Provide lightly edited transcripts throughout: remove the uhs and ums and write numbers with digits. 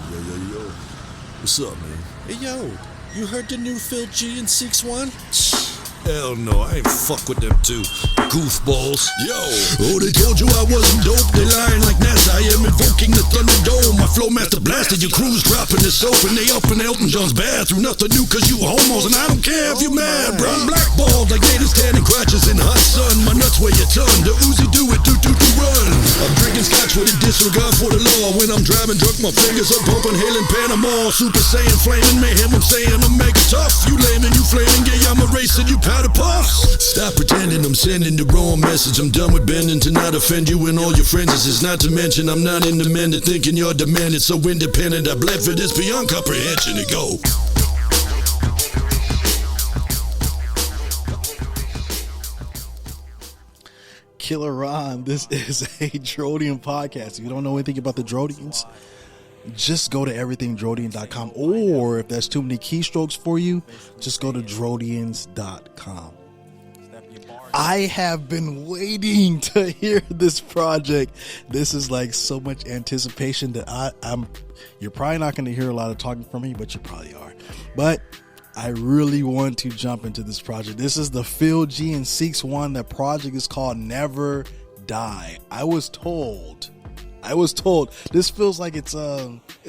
Yo. What's up, man? Hey, yo, you heard the new Phil G and Seeks one? Hell no, I ain't fuck with them two goofballs. Yo, oh, they told you I wasn't dope. They lying like NASA. I am invoking the Thunderdome. My flow master blasted your crews dropping the soap, and they up in Elton John's bathroom. Nothing new, cause you homos, and I don't care if you mad, bro. I'm blackballed like gators tanning crotches in hot sun. My nuts weigh a ton. The Uzi do it, do run. I'm drinking scotch with a disregard for the law. When I'm driving drunk, my fingers are bumping, hailing Panama. Super Saiyan, flaming mayhem. I'm saying I'm mega tough. You lame and you flaming gay. I'm erasing you powder puffs. Stop pretending I'm sending the wrong message. I'm done with bending to not offend you and all your friends. This is not to mention I'm not into men that thinking you're demanded. So independent, I bled for this beyond comprehension to go. KILLAHRONH, this is a Drodian podcast. If you don't know anything about the Drodians, just go to everythingdrodian.com, or if there's too many keystrokes for you, just go to drodians.com. I have been waiting to hear this project. This is like so much anticipation that you're probably not going to hear a lot of talking from me, but you probably are. But I really want to jump into this project. This is the Phil G and Seeks one. The project is called Never Die. I was told this feels like it's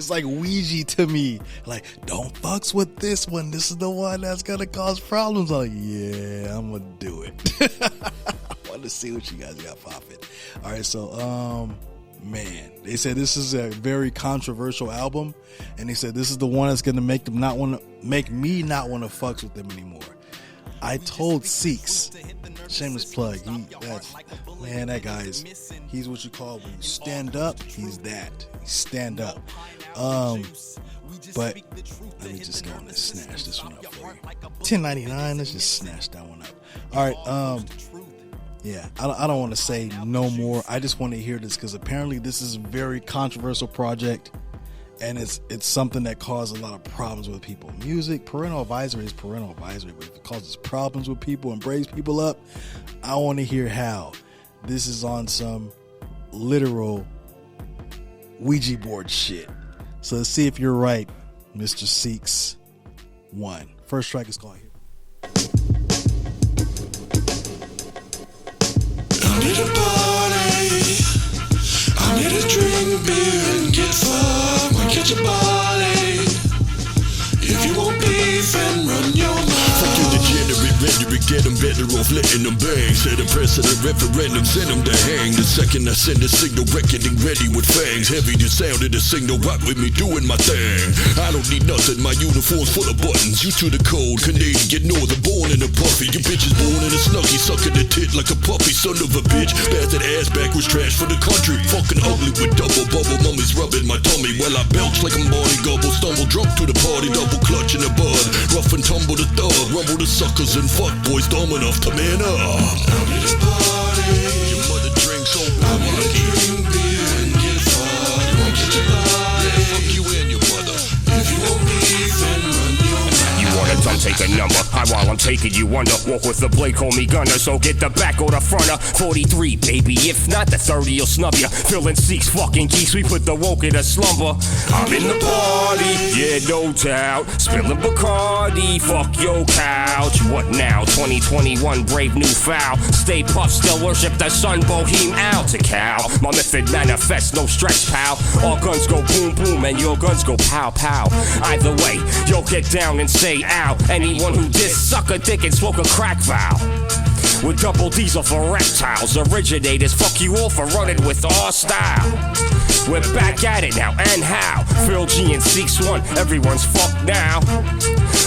like Ouija to me. Like, don't fucks with this one. This is the one that's gonna cause problems. I'm like, yeah, I'm gonna do it. I want to see what you guys got popping. All right, so man, they said this is a very controversial album, and they said this is the one that's gonna make me not want to fucks with them anymore. I told Seeks, shameless plug, that guy he's what you call when you stand up, he's that. Stand up. But let me just go and snatch this one up for you. $10.99, let's just snatch that one up. Alright, yeah, I don't want to say no more. I just want to hear this because apparently this is a very controversial project. And it's something that causes a lot of problems with people. Music, parental advisory is parental advisory, but if it causes problems with people and breaks people up, I want to hear how. This is on some literal Ouija board shit. So let's see if you're right, Mr. Seeks 1. First track is called here. I need a party. I need to drink beer and get fucked. Get your body. If you want beef and run your mouth. Fuck you degenerate rhetoric, get them better off letting them bang. Set a precedent referendum, send them to hang. The second I send a signal, reckoning ready with fangs. Heavy the sound of the signal, rock with me doing my thing. I don't need nothing, my uniform's full of buttons. You to the cold, Canadian northern, born in a puffy. Your bitch is born in a snuggie, sucking the tit like a puppy. Son of a bitch, bastard ass backwards trash for the country. Fucking ugly with double bubble, mummies rubbing my tummy. While I belch like I'm Barney Gobble, stumble drunk to the party, double clutch in the bud. Rough and tumble the thug, rumble the suckers and fuck boys dumb enough to man up. I need a party. Your mother drinks so I wanna drink beer and get fucked. You want to get your body? Yeah, fuck you and your mother. If you want beef and run your mouth. You wanna dumb, take a number. While I'm taking you under. Walk with the blade, call me gunner. So get the back or the fronter. 43, baby. If not, the 30 will snub ya. Feeling Seeks, fucking geeks. We put the woke in a slumber. I'm in the party, yeah, no doubt. Spilling Bacardi, fuck your couch. What now? 2021, brave new foul. Stay puff, still worship the sun, boheme out to cow. My method manifests, no stretch, pal. All guns go boom, boom, and your guns go pow, pow. Either way, you'll get down and say ow. Anyone who diss suck a dick and smoke a crack vow. With double diesel for reptiles. Originators, fuck you all for running with our style. We're back at it now, and how? Phil G and Seeks 1, everyone's fucked now.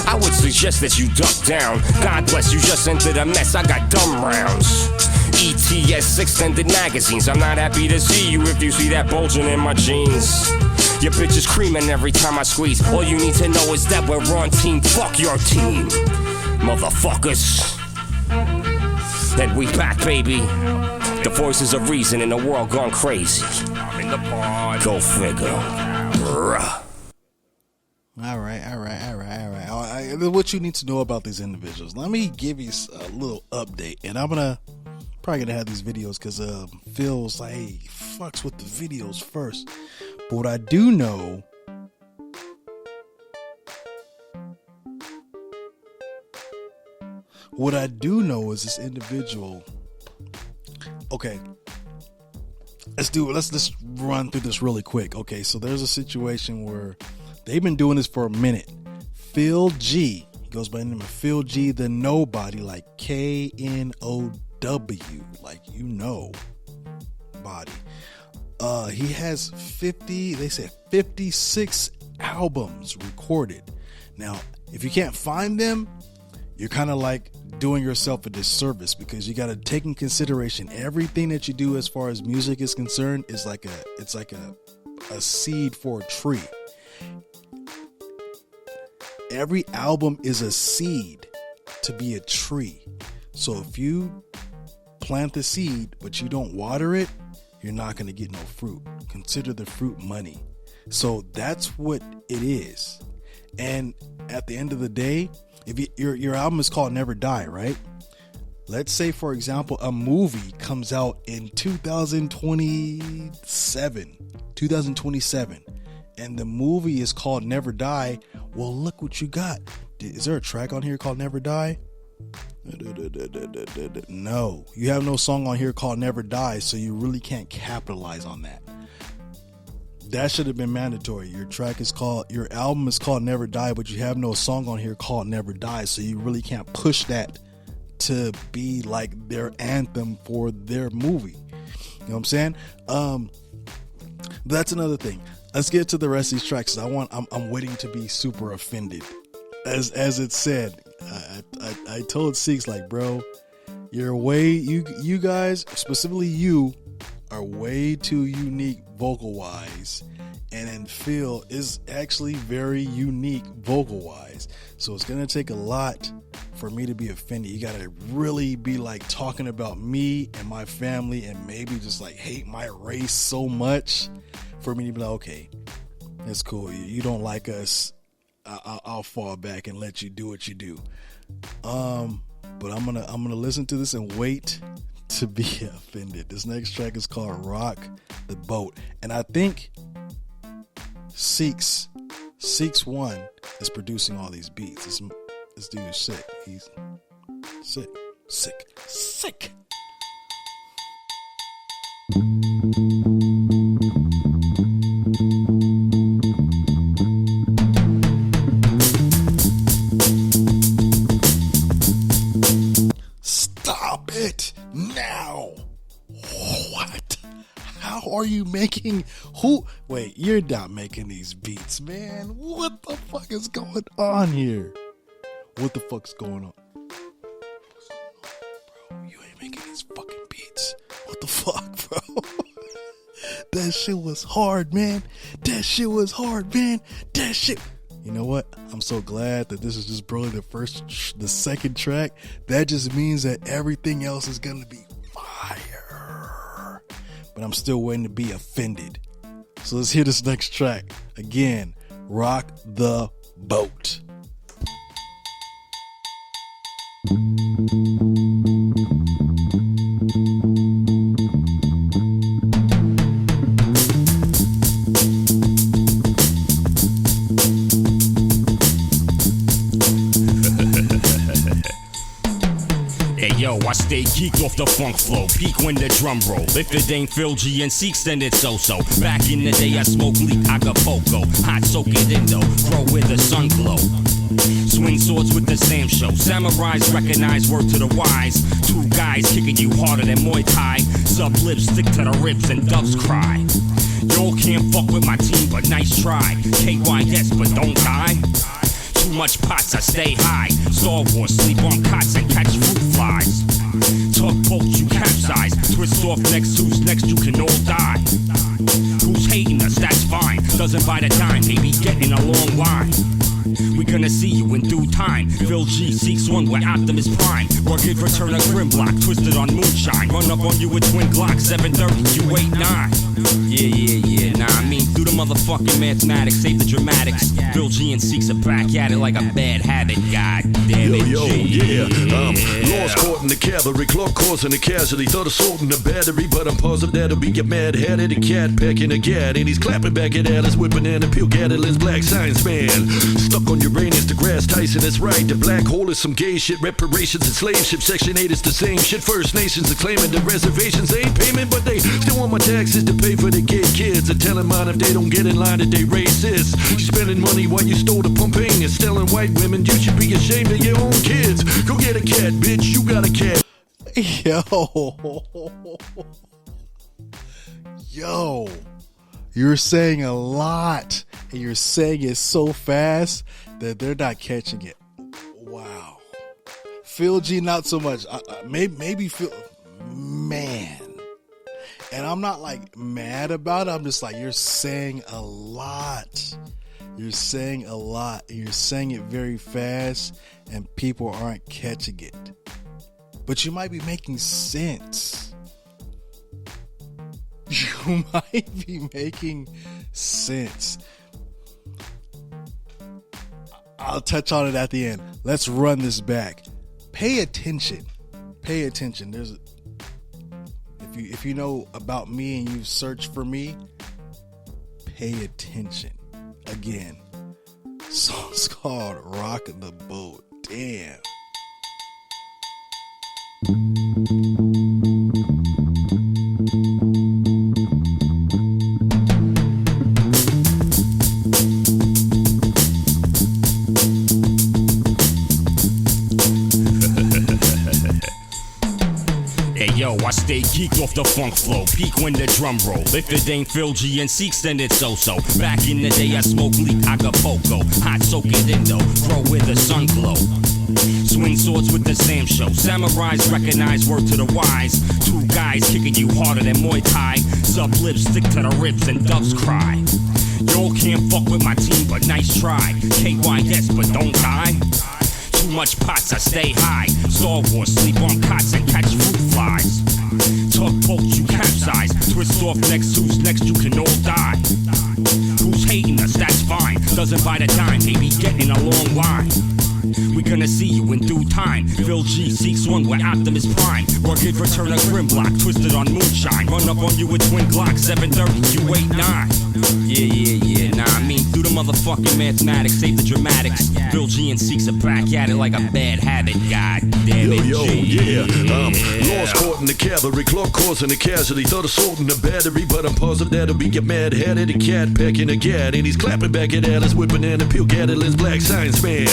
I would suggest that you duck down. God bless you, just entered a mess, I got dumb rounds. ETS extended magazines. I'm not happy to see you if you see that bulging in my jeans. Your bitch is creaming every time I squeeze. All you need to know is that we're on team. Fuck your team, motherfuckers. And we back, baby. The voices of reason in a world gone crazy. I'm in the party. Go figure. Bruh. All right. What you need to know about these individuals. Let me give you a little update, and I'm probably gonna have these videos because Phil's like, hey, fucks with the videos first. But what I do know What I do know is this individual. Okay, let's just run through this really quick. Okay, so there's a situation where they've been doing this for a minute. Phil G, he goes by the name of Phil G, the Nobody, like KNOW, like body. He has 56 albums recorded. Now, if you can't find them, you're kind of like doing yourself a disservice, because you got to take in consideration everything that you do as far as music is concerned is like a seed for a tree. Every album is a seed to be a tree. So if you plant the seed but you don't water it, you're not going to get no fruit. Consider the fruit money. So that's what it is. And at the end of the day, if your album is called Never Die, right? Let's say, for example, a movie comes out in 2027, and the movie is called Never Die. Well, look what you got. Is there a track on here called Never Die? No, you have no song on here called Never Die, so you really can't capitalize on that. That should have been mandatory. Your album is called Never Die, but you have no song on here called Never Die, so you really can't push that to be like their anthem for their movie. You know what I'm saying? That's another thing. Let's get to the rest of these tracks. I'm waiting to be super offended. As it said, I told Seeks, like, bro, you guys, specifically you, are way too unique vocal wise, and then Phil is actually very unique vocal wise. So it's gonna take a lot for me to be offended. You gotta really be like talking about me and my family, and maybe just like hate my race so much for me to be like, okay, that's cool. You don't like us. I'll fall back and let you do what you do. But I'm gonna listen to this and wait to be offended. This next track is called Rock the Boat, and I think Seeks One is producing all these beats. This dude is sick. He's sick. Stop it now. What? How are you making wait, you're not making these beats, man. What the fuck is going on here? What the fuck's going on? Bro, you ain't making these fucking beats. What the fuck, bro? That shit was hard, man. That shit. You know what? I'm so glad that this is just barely the second track. That just means that everything else is gonna be fire. But I'm still waiting to be offended. So let's hear this next track. Again, Rock the Boat. Yo, I stay geeked off the funk flow, peak when the drum roll. If it ain't Phil G and Seeks, then it's so-so. Back in the day, I smoked leak Acapulco. Hot soak it in though, grow with the sun glow. Swing swords with the Sam show. Samurais recognize word to the wise. Two guys kicking you harder than Muay Thai. Sub lips stick to the ribs and doves cry. Y'all can't fuck with my team, but nice try. KYS, but don't die. Too much pots, I stay high. Star Wars, sleep on cots and catch fruit flies. Tugboat, you capsize. Twist off next, who's next, you can all die. Who's hating us, that's fine. Doesn't buy the dime, maybe getting a long line. We gonna see you in due time. Phil G Seeks One, where Optimus Prime. Rugged return of Grimlock, twisted on moonshine. Run up on you with twin Glock, 730, you 89. Yeah, Nah, I mean, through the motherfucking mathematics, save the dramatics. Phil G and Seeks are back at it like a bad habit. God damn it, Lost caught in the cavalry, Clark causing a casualty. Thought assaulting the battery, but I'm positive that'll be your mad-headed. A cat packing a gat, and he's clapping back at Alice with banana peel. Gatlin's black science man. Stuck on Uranus, the grass Tyson, that's right. The black hole is some gay shit. Reparations and slave ship. Section 8 is the same shit. First Nations are claiming the reservations ain't payment, but they still want my taxes to pay for the gay kids. And telling mine if they don't get in line that they racist. You spending money while you stole the pumping and stealing white women. You should be ashamed of your own kids. Go get a cat, bitch. You got a cat. Yo, you're saying a lot, and you're saying it so fast that they're not catching it. Wow. Phil G, not so much. Maybe Phil, man. And I'm not like mad about it. I'm just like, you're saying a lot. You're saying a lot. And you're saying it very fast, and people aren't catching it. But you might be making sense. You might be making sense. I'll touch on it at the end. Let's run this back. Pay attention. Pay attention. If you know about me and you search for me, pay attention. Again, song's called Rockin' the Boat. Damn. Yo, I stay geeked off the funk flow, peak when the drum roll. If it ain't Phil G and Seeks, then it's so-so. Back in the day, I smoked leak Acapulco. Hot, soak it in though, grow with the sun glow. Swing swords with the Sam show. Samurais recognize word to the wise. Two guys kicking you harder than Muay Thai. Sub lips stick to the ribs and doves cry. Y'all can't fuck with my team, but nice try. KYS, but don't die. Too much pots, I stay high. Star Wars, sleep on cots and catch fruit flies. Tugboat, you capsize. Twist off next, who's next, you can all die. Who's hating us, that's fine. Doesn't buy the dime, baby, get in a long line. We gonna see you in due time. Phil G Seeks one where Optimus Prime. Rugged return of Grimlock, twisted on moonshine. Run up on you with twin Glock, 730, you 89. Yeah, nah, I mean, through the motherfucking mathematics, save the dramatics. Phil G and Seeks are back at it like a bad habit. God damn it, Lost caught in the cavalry, Clark causing a casualty. Thought assaulting the battery, but I'm positive that'll be your mad-headed. A cat packing a gat, and he's clapping back at Alice with banana peel. Gatlin's black science man.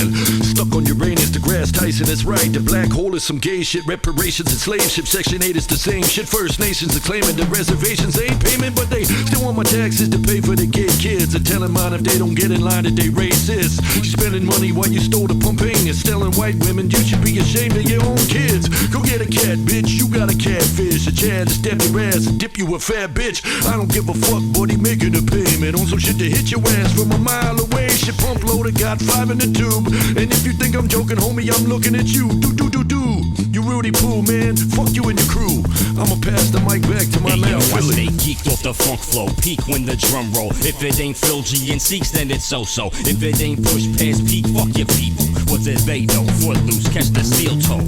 Stuck on Uranus, the grass Tyson, that's right. The black hole is some gay shit. Reparations and slave ship. Section 8 is the same shit. First Nations are claiming the reservations ain't payment, but they still want my taxes to pay for the gay kids. And telling mine if they don't get in line that they racist. You spending money while you stole the pumping and stealing white women. You should be ashamed of your own kids. Go get a cat, bitch. You got a catfish. A chad to step your ass and dip you a fat bitch. I don't give a fuck, buddy, making a payment on some shit to hit your ass from a mile away. Shit pump loader got 5 in the tube. And if you think I'm joking, homie, I'm looking at you. Do. You Rudy Poo, man. Fuck you and your crew. I'ma pass the mic back to my man Philly. I stay geeked off the funk flow, peak when the drum roll. If it ain't Phil G and Seeks, then it's so-so. If it ain't push past peak, fuck your people. What's it they know? Footloose, catch the steel toe.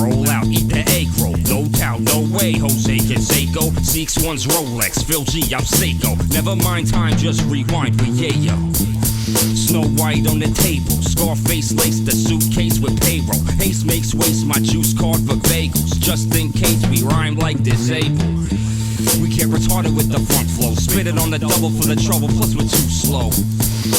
Roll out, eat the egg roll. No doubt, no way, Jose Canseco. Seeks one's Rolex, Phil G, I'm Seiko. Never mind time, just rewind with yayo. Snow White on the table, Scarface laced the suitcase with payroll. Haste makes waste, my juice card for bagels. Just in case we rhyme like disabled. We get retarded with the funk flow. Spit it on the double for the trouble, plus we're too slow.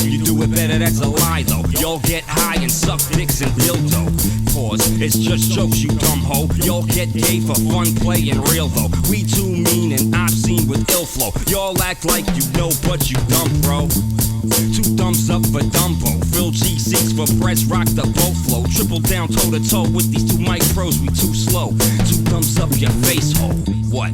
You do it better, that's a lie though. Y'all get high and suck dicks and dildo. Pause, it's just jokes, you dumb hoe. Y'all get gay for fun, play and real though. We too mean and obscene with ill flow. Y'all act like you know, but you dumb, bro. 2 thumbs up for Dumbo. Phil G Seeks for press, rock the boat flow. Triple down toe to toe with these 2 mic pros, we too slow. 2 thumbs up your face hole. What?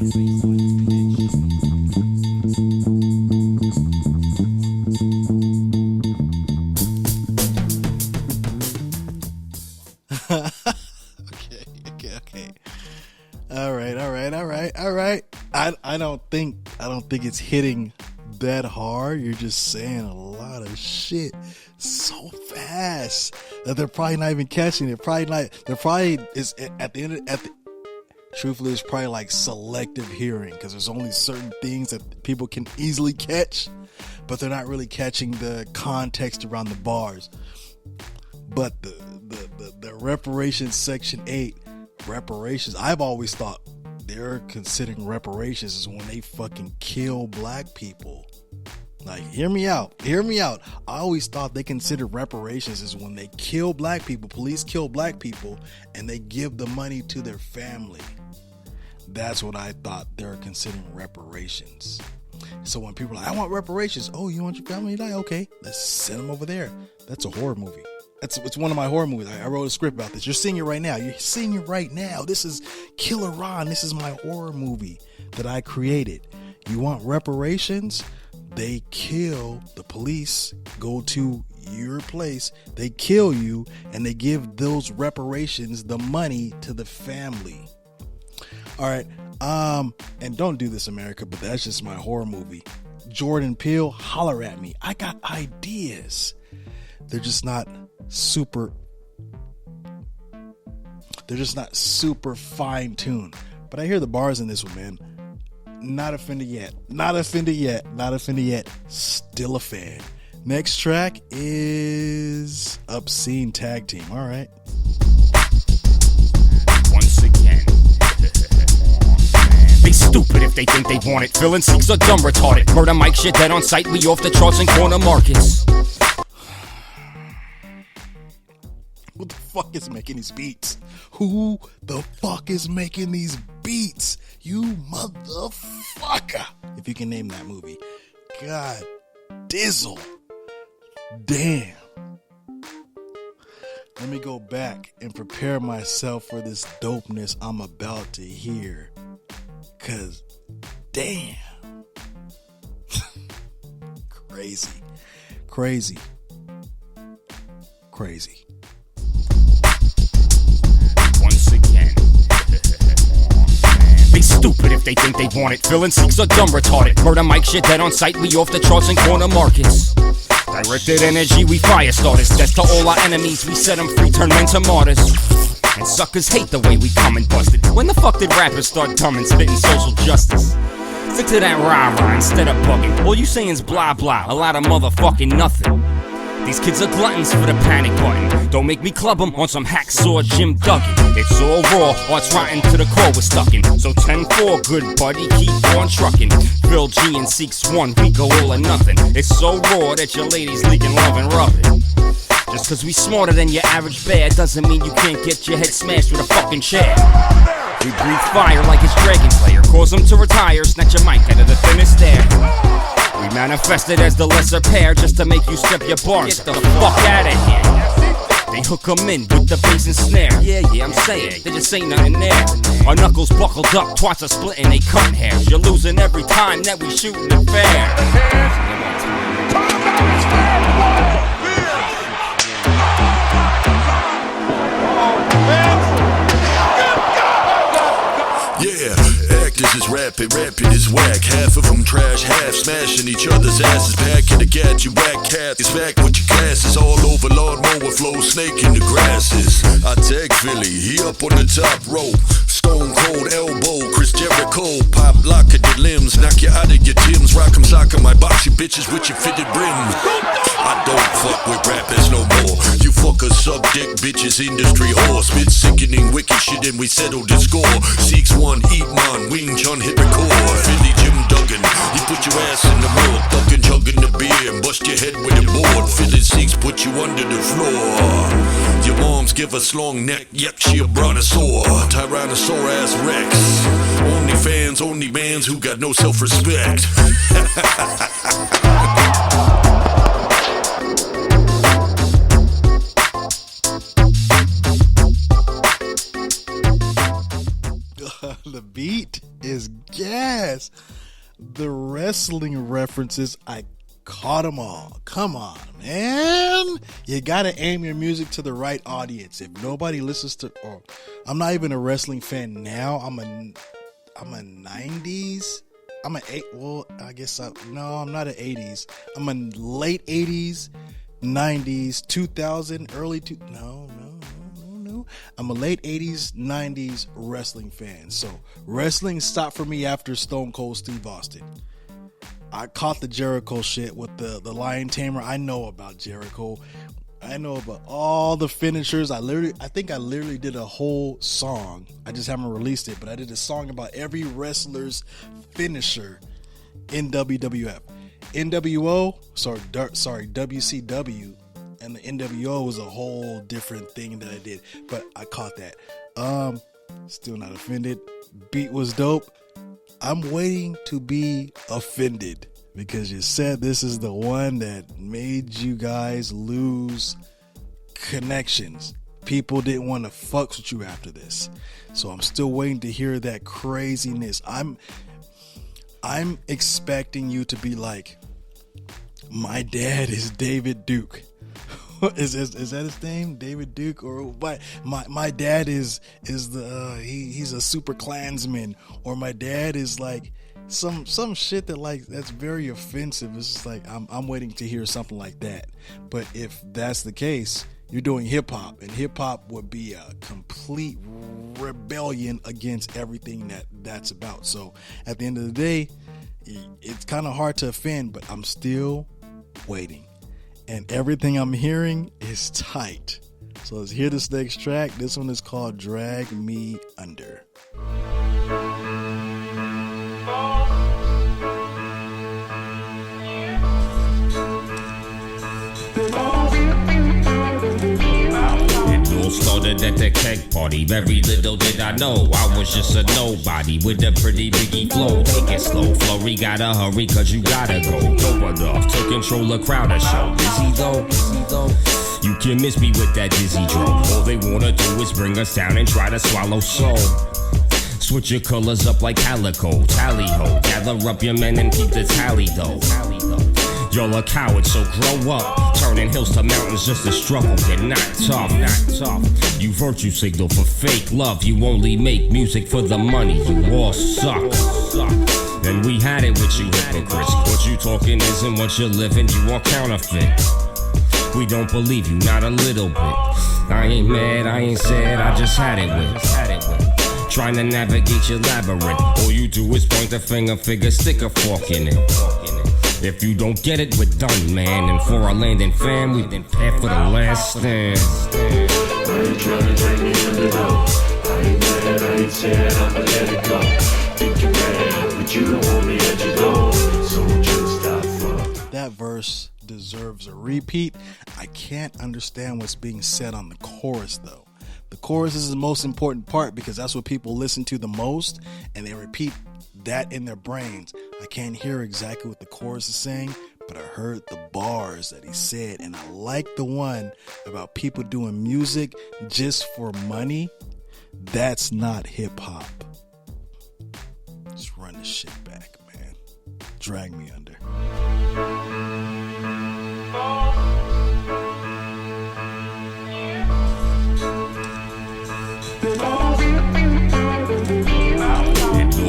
Okay. All right. I don't think it's hitting that hard, you're just saying a lot of shit so fast that they're probably not even catching it. Truthfully, it's probably like selective hearing, because there's only certain things that people can easily catch, but they're not really catching the context around the bars. But the reparations, section 8, reparations, I've always thought they're considering reparations is when they fucking kill black people. Like, hear me out. I always thought they considered reparations is when they kill black people, police kill black people, and they give the money to their family. That's what I thought they were considering reparations. So when people are like, I want reparations. Oh, you want your family to die? Okay, let's send them over there. That's a horror movie. It's one of my horror movies. I wrote a script about this. You're seeing it right now. This is Killer Ron. This is my horror movie that I created. You want reparations? They kill the police, go to your place, they kill you, and they give those reparations, the money, to the family. All right. And don't do this, America, but that's just my horror movie. Jordan Peele, holler at me. I got ideas. They're just not super fine-tuned. But I hear the bars in this one, man. Not offended yet. Still a fan. Next track is Obscene Tag Team. All right. Once again. They stupid if they think they want it. Villain seeks are dumb retarded. Murder Mike shit dead on sight. We off the charts and corner markets. Who the fuck is making these beats? Who the fuck is making these beats? You motherfucker. If you can name that movie. God dizzle. Damn. Let me go back and prepare myself for this dopeness I'm about to hear. Cause damn. Crazy. Once again. They stupid if they think they want it. Villain seeks are dumb retarded. Murder Mike shit dead on sight. We off the charts and corner markets. Directed energy, we fire starters. Death to all our enemies, we set them free, turn men to martyrs. And suckers hate the way we come and busted. When the fuck did rappers start dumb and spitting social justice? Stick to that rah-rah instead of bugging. All you saying's blah blah, a lot of motherfucking nothing. These kids are gluttons for the panic button. Don't make me club them on some hacksaw Jim Duggan. It's all raw, arts rotten to the core we're stuck in. So 10-4, good buddy, keep on trucking. Phil G and Seeks 1, we go all or nothing. It's so raw that your ladies leaking love and rubbing. Just cause we smarter than your average bear doesn't mean you can't get your head smashed with a fucking chair. We breathe fire like it's Dragon Slayer. Cause them to retire, snatch your mic out of the thinnest air. We manifested as the lesser pair just to make you step your bars. Get the fuck out of here. They hook 'em in with the bass and snare. Yeah, I'm saying, there just ain't nothing there. Our knuckles buckled up, twats are splitting, they cutting hairs. You're losing every time that we shooting the fair. Yeah, actors is rapping is whack. Half of them trash, half smashing each other's asses. Packing the gat, you whack cat. It's back with your glasses all over lawnmower flow, snake in the grasses. I tag Philly, he up on the top rope. Stone cold elbow, Chris Jericho. Pop lock at your limbs, knock you out of your gyms. Rock 'em, sock 'em, I box you bitches with your fitted brims. I don't fuck with rappers no more. You fuckers sub dick bitches, industry whore. Spit sickening wicked shit and we settle the score. Seeks 1, eat man, Wing Chun hit record. Philly Jim Duggan, he put your ass in the morgue. Duckin' chugging the beer and bust your head with a board. Philly Seeks put you under the floor. Your moms give us long neck, yep, she a brontosaur. Tyrannosaur ass Rex. Only fans, only mans who got no self-respect. The beat is gas. The wrestling references, I caught them all. Come on, man. You gotta aim your music to the right audience. If nobody listens to, I'm not even a wrestling fan now. I'm a 90s I'm an I'm not an 80s. I'm a late 80s, 90s, 2000, early no. I'm a late 80s, 90s wrestling fan. So wrestling stopped for me after Stone Cold Steve Austin. I caught the Jericho shit with the Lion Tamer. I know about Jericho. I know about all the finishers. I think I literally did a whole song. I just haven't released it, but I did a song about every wrestler's finisher in WWF. WCW, and the NWO was a whole different thing that I did, but I caught that. Still not offended. Beat was dope. I'm waiting to be offended because you said this is the one that made you guys lose connections. People didn't want to fuck with you after this. So I'm still waiting to hear that craziness. I'm expecting you to be like, my dad is David Duke. Is that his name, David Duke? Or my dad is he's a super Klansman, or my dad is like some shit that like that's very offensive. It's just like I'm waiting to hear something like that. But if that's the case, you're doing hip hop, and hip hop would be a complete rebellion against everything that's about. So at the end of the day, it's kind of hard to offend, but I'm still waiting. And everything I'm hearing is tight. So let's hear this next track. This one is called Drag Me Under. It all started at the keg party. Very little did I know I was just a nobody with a pretty biggie flow. Take it slow, Flurry, gotta hurry, cause you gotta go. Dope enough to control a crowd or show. Busy though, you can miss me with that JIZ'DRO. All they wanna do is bring us down and try to swallow soul. Switch your colors up like calico, tally ho. Gather up your men and keep the tally though. Y'all are cowards, so grow up. Turning hills to mountains just to struggle. Get not tough. You virtue signal for fake love. You only make music for the money. You all suck. And we had it with you hypocrites. What you talking isn't what you're living. You are counterfeit. We don't believe you, not a little bit. I ain't mad, I ain't sad, I just had it with. Trying to navigate your labyrinth. All you do is point the finger, stick a fork in it. If you don't get it, we're done, man. And for our land and fam, we've been paid for the last stand. I ain't tryna drag me under though. I ain't mad, I ain't sad, I'ma let it go. Think you're mad, but you don't want me at your door. So just stop fuck. That verse deserves a repeat. I can't understand what's being said on the chorus though. The chorus is the most important part because that's what people listen to the most, and they repeat that in their brains. I can't hear exactly what the chorus is saying, but I heard the bars that he said, and I like the one about people doing music just for money. That's not hip hop. Let's run this shit back, man. Drag Me Under.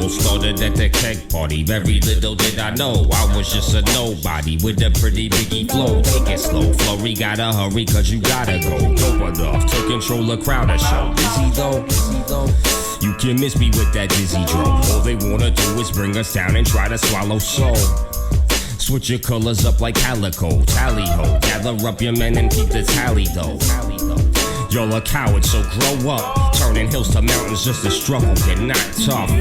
Started at the keg party. Very little did I know I was just a nobody with a pretty biggie flow. Take it slow, Flurry, gotta hurry, cause you gotta go. Dope enough to control a crowd or show. Busy though, you can miss me with that JIZ'DRO. All they wanna do is bring us down and try to swallow soul. Switch your colors up like calico, tally ho. Gather up your men and keep the tally though. Y'all are cowards, so grow up. Turning hills to mountains just to struggle. Get not tough.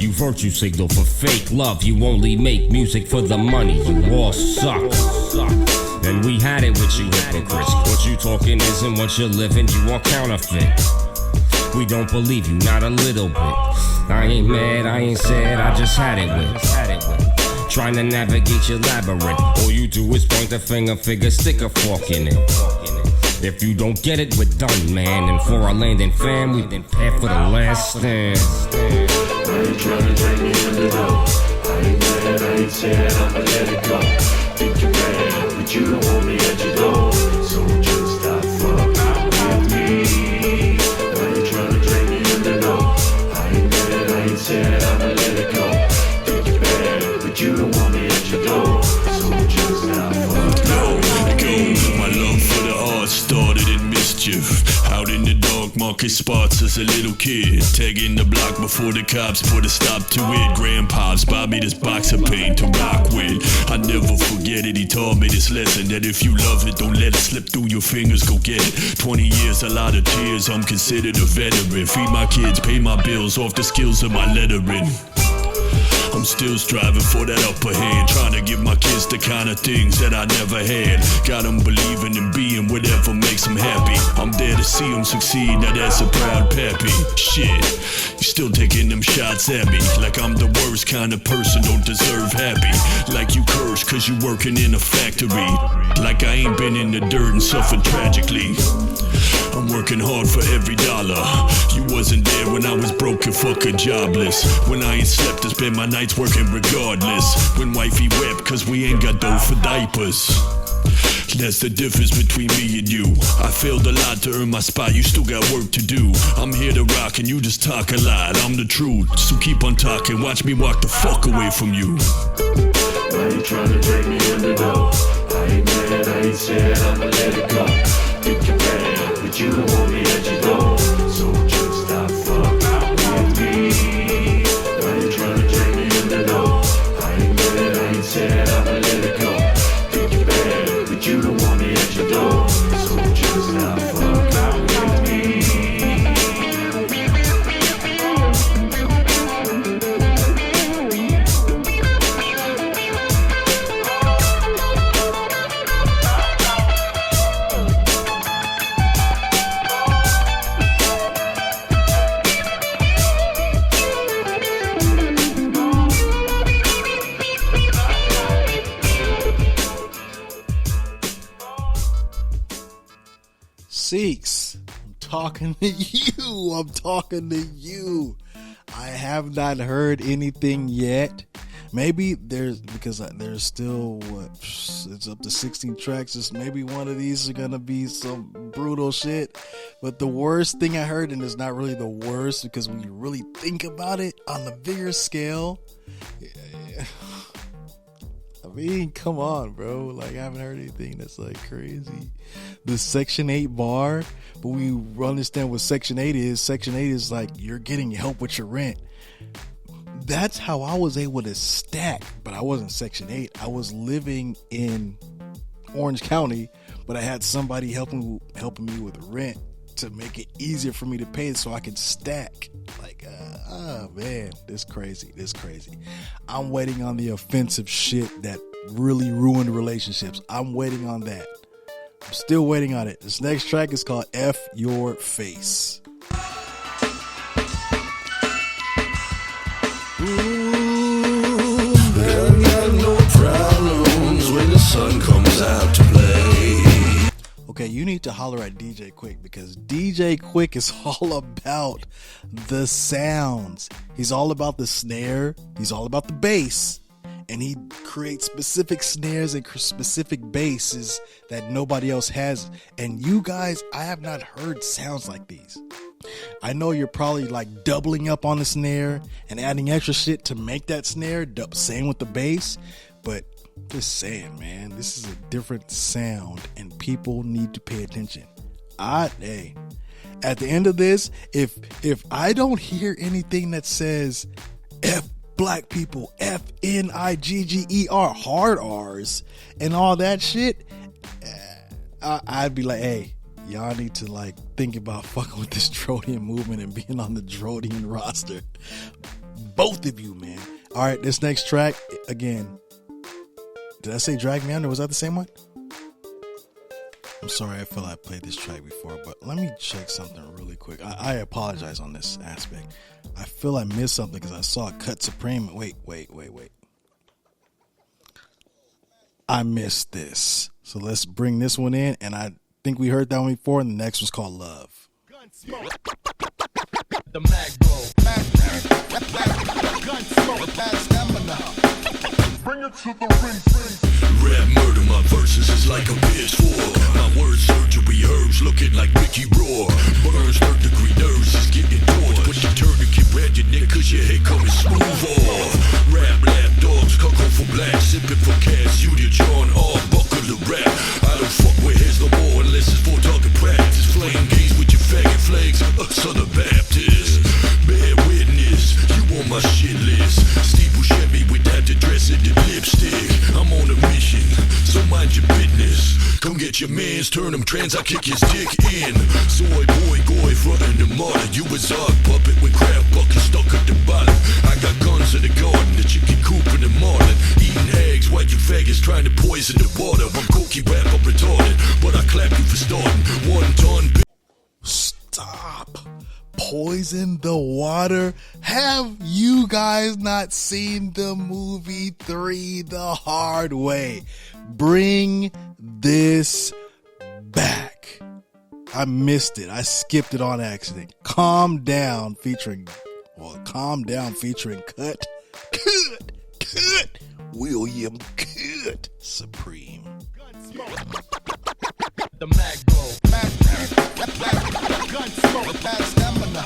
You virtue signal for fake love. You only make music for the money. You all suck. And we had it with you hypocrites. What you talking isn't what you're living. You are counterfeit. We don't believe you, not a little bit. I ain't mad, I ain't sad, I just had it with. Trying to navigate your labyrinth. All you do is point the finger, stick a fork in it. If you don't get it, we're done, man. And for our land and fam, we've been paid for the last stand. I ain't tryna drag me under though. I ain't mad, I ain't sad, I'ma let it go. Think you're mad, but you don't want me at your door. So just stop fucking with me. I ain't tryna drag me under though. I ain't mad, I ain't sad, I'ma let it go. Think mischief. Out in the dark, market spots as a little kid. Tagging the block before the cops put a stop to it. Grandpa's bought me this box of paint to rock with. I never forget it, he taught me this lesson. That if you love it, don't let it slip through your fingers, go get it. 20 years, a lot of tears, I'm considered a veteran. Feed my kids, pay my bills off the skills of my lettering. I'm still striving for that upper hand, trying to give my kids the kind of things that I never had. Got them believing in being whatever makes them happy. I'm there to see them succeed, now that's a proud pappy. Shit, you still taking them shots at me like I'm the worst kind of person, don't deserve happy. Like you curse cause you working in a factory. Like I ain't been in the dirt and suffered tragically. I'm working hard for every dollar. You wasn't there when I was broke and fucking jobless. When I ain't slept, I spent my nights working regardless. When wifey wept, cause we ain't got dough for diapers. That's the difference between me and you. I failed a lot to earn my spot, you still got work to do. I'm here to rock and you just talk a lot, I'm the truth. So keep on talking, watch me walk the fuck away from you. Why you tryna drag me under though? I ain't mad, I ain't sad, I'ma let it go. Think you're bad, but you don't want me at your door. So just stop fucking with me. Why you tryna drag me under though? I ain't mad, I ain't sad, I'ma let it go. Think you're bad, but you don't want me at your door. So just stop fucking with me. Seeks, I'm talking to you. I'm talking to you. I have not heard anything yet. Maybe there's still it's up to 16 tracks. Just maybe one of these are gonna be some brutal shit. But the worst thing I heard, and it's not really the worst because when you really think about it on the bigger scale, I mean, come on, bro. Like, I haven't heard anything that's like crazy. The Section 8 bar, but we understand what Section 8 is. Section 8 is like you're getting help with your rent. That's how I was able to stack, but I wasn't Section 8. I was living in Orange County, but I had somebody helping me with rent to make it easier for me to pay so I could stack. Like, man, this crazy. I'm waiting on the offensive shit that really ruined relationships. I'm waiting on that. I'm still waiting on it. This next track is called F Your Face. Ooh, I got no problems when the sun comes out to play. Okay, you need to holler at DJ Quick because DJ Quick is all about the sounds. He's all about the snare. He's all about the bass. And he creates specific snares and specific basses that nobody else has. And you guys, I have not heard sounds like these. I know you're probably like doubling up on the snare and adding extra shit to make that snare. Same with the bass. But just saying, man, this is a different sound and people need to pay attention. Hey, at the end of this, if I don't hear anything that says F black people, FNIGGER, hard R's, and all that shit, I'd be like, hey, y'all need to like think about fucking with this Drodian movement and being on the Drodian roster. Both of you, man. All right, this next track, again, did I say Drag Me Under? Was that the same one? I'm sorry, I feel I played this track before, but let me check something really quick. I apologize on this aspect. I feel I missed something because I saw Cut Supreme. Wait. I missed this. So let's bring this one in, and I think we heard that one before, and the next one's called Love. The mag bro. Gun smoke, bad stamina. Bring it to the ring. Rap murder, my verses is like a PS4. My words surgery herbs looking like Mickey Roar. Burns third degree nerves is getting torched. When you turn to get red, your neck cause your head coming smooth off. Rap lab dogs, cuckoo for black, sipping for cash. You did John R. Buckle the rap. I don't fuck with his no more unless it's for talking practice. Flame get your mans, turn them trans, I kick his dick in. Soy boy, goy, frontin' the martyr. You a Zog puppet with crab buckets stuck at the bottom. I got guns in the garden, the chicken coop in the morning. Eating eggs, while you faggots trying to poison the water. I'm cookie rap, I'm retarded, but I clap you for starting. 1 ton. Stop. Poison the water. Have you guys not seen the movie 3 the hard way? Bring this back. I missed it. I skipped it on accident. Calm Down featuring Cut William Cut Supreme. The mag blow. Gun smoke. Stamina.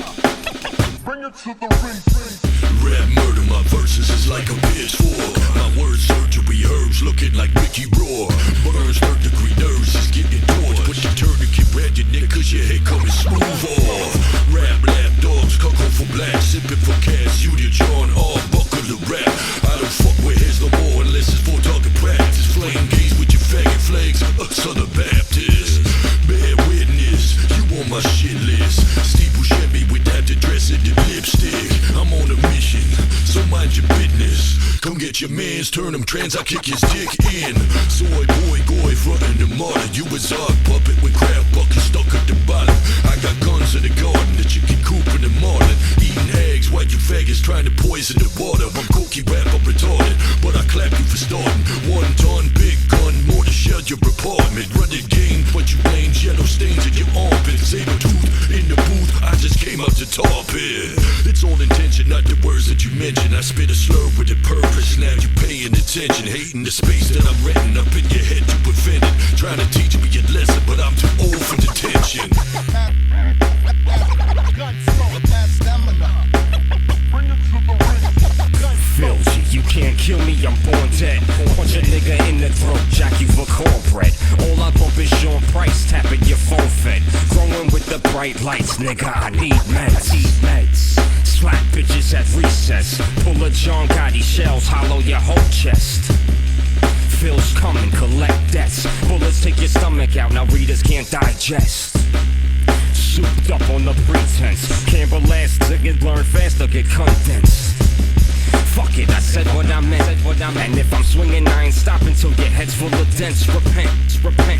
Bring it to the ring. Rap murder, my verses is like a PS4. My word surgery herbs looking like Mickey Roar. Burns 3rd-degree nerves is getting torched. Put your tourniquet red your neck cause your head coming smooth off. Rap lap dogs, cuckoo for black. Sipping for cash, you the John R. Buckle the rap. I don't fuck with heads no more unless it's for target practice. Flame gaze with your faggot flags, Southern Baptist. Bear witness, you on my shit list. Steve Buscemi with that dress and the lipstick. I'm on a mission, so mind your business. Come get your mans, turn them trans, I kick his dick in. Soy boy, goy, frontin' the martyr. You a Zog puppet with crab buckets stuck at the bottom. I got guns in the garden, the chicken coop in the morning. Eating eggs, while you faggots trying to poison the water. I'm cookie rap, I'm retarded, but I clap you for starting. 1 ton, big gun, more to shell your apartment. Run the game, but you lanes, yellow stains in your armpit. Saber tooth in the booth, I just came out to top it. It's all intention, not the words that you mention. I spit a slur with a purpose, now you paying attention. Hating the space that I'm renting up in your head to prevent it. Trying to teach me a lesson, but I'm too old for detention. Gun smoke. Stamina. Bring it to the ring. Filthy, you can't kill me, I'm born dead. Punch a nigga in the throat, jack you for cornbread. All I bump is Sean Price, tapping your phone fed. Growing with the bright lights, nigga, I need meds. Slap bitches at recess. Pull a John Gotti, shells hollow your whole chest. Phil's coming, collect debts. Bullets take your stomach out, now readers can't digest. Souped up on the pretense. Can't last, niggas learn faster, get condensed. Fuck it, I said what I meant. And if I'm swinging, I ain't stopping till your head's full of dents. Repent.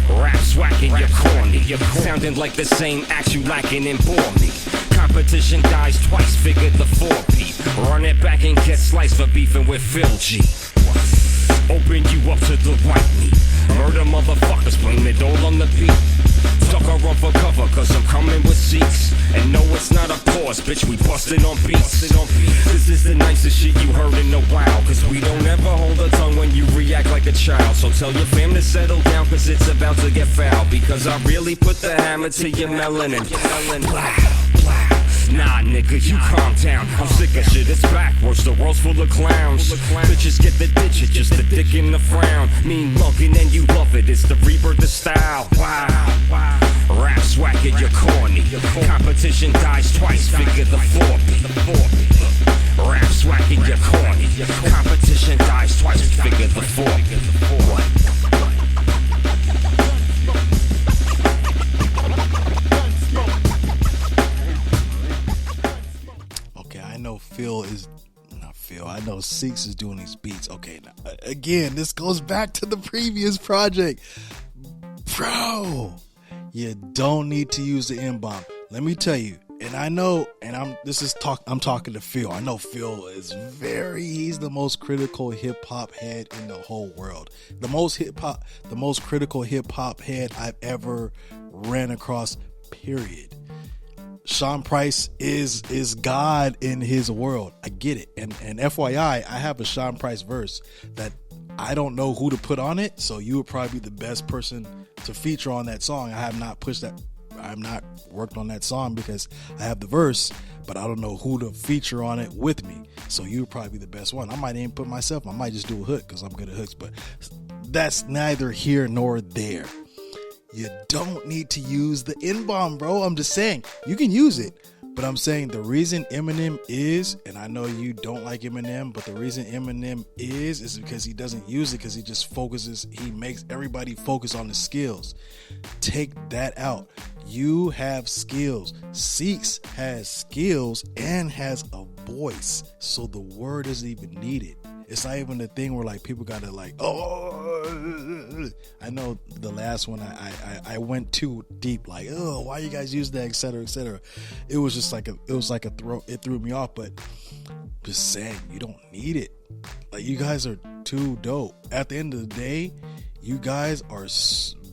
Raps whacking, you're corny. Sounding like the same act you lacking and bore me. Competition dies twice, figure the 4P. Run it back and get sliced for beefing with Phil G. Open you up to the white meat. Murder motherfuckers, blame it all on the beat. Stuck a run for cover, cause I'm coming with seats. And no, it's not a pause, bitch, we busted on beats. This is the nicest shit you heard in a while. Cause we don't ever hold a tongue when you react like a child. So tell your fam to settle down, cause it's about to get foul. Because I really put the hammer to your melon and blah. Nah, nigga, you calm down. I'm sick of shit, it's backwards. The world's full of clowns. Bitches get the ditch, it's just the dick in the frown. Mean mugging and you love it, it's the rebirth of style. Wow. Rap swag it, you're corny. Competition dies twice, figure the 4P. Rap swag it, you're corny. Competition dies twice, figure the 4P. What? I know Six is doing these beats. Okay, now, again, this goes back to the previous project. Bro, you don't need to use the M-bomb. Let me tell you, and I know, and I'm talking to Phil. I know Phil is he's the most critical hip-hop head in the whole world. The most critical hip-hop head I've ever ran across, period. Sean Price is God in his world. I get it. And FYI, I have a Sean Price verse that I don't know who to put on it, so you would probably be the best person to feature on that song. I have not worked on that song because I have the verse, but I don't know who to feature on it with me. So you would probably be the best one. I might even put myself. I might just do a hook because I'm good at hooks, but that's neither here nor there. You don't need to use the N-bomb, bro. I'm just saying, you can use it. But I'm saying the reason Eminem is, and I know you don't like Eminem, but the reason Eminem is because he doesn't use it, because he just focuses, he makes everybody focus on the skills. Take that out. You have skills. Seeks has skills and has a voice. So the word isn't even needed. It's not even the thing where like people gotta like, oh, I know the last one I went too deep, like, oh, why you guys use that, etc., etc. It was just like it threw me off. But just saying, you don't need it. Like, you guys are too dope. At the end of the day, you guys are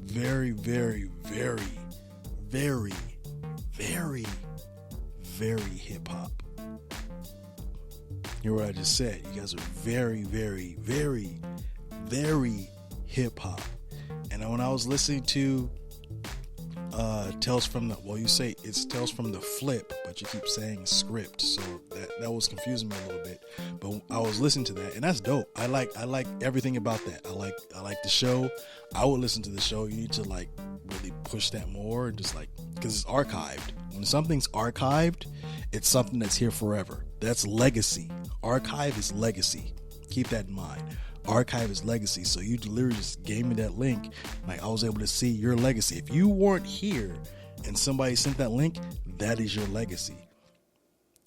very, very, very, very, very, very hip hop. Hear what I just said? You guys are very, very, very, very hip hop. And when I was listening to Tales from the, well, you say it's Tales from the Flip, but you keep saying script, so that was confusing me a little bit. But I was listening to that, and that's dope. I like everything about that. I like the show. I would listen to the show. You need to like really push that more, just like, because it's archived. When something's archived, it's something that's here forever. That's legacy. Archive is legacy. Keep that in mind. Archive is legacy. So you literally just gave me that link. Like, I was able to see your legacy. If you weren't here and somebody sent that link, that is your legacy.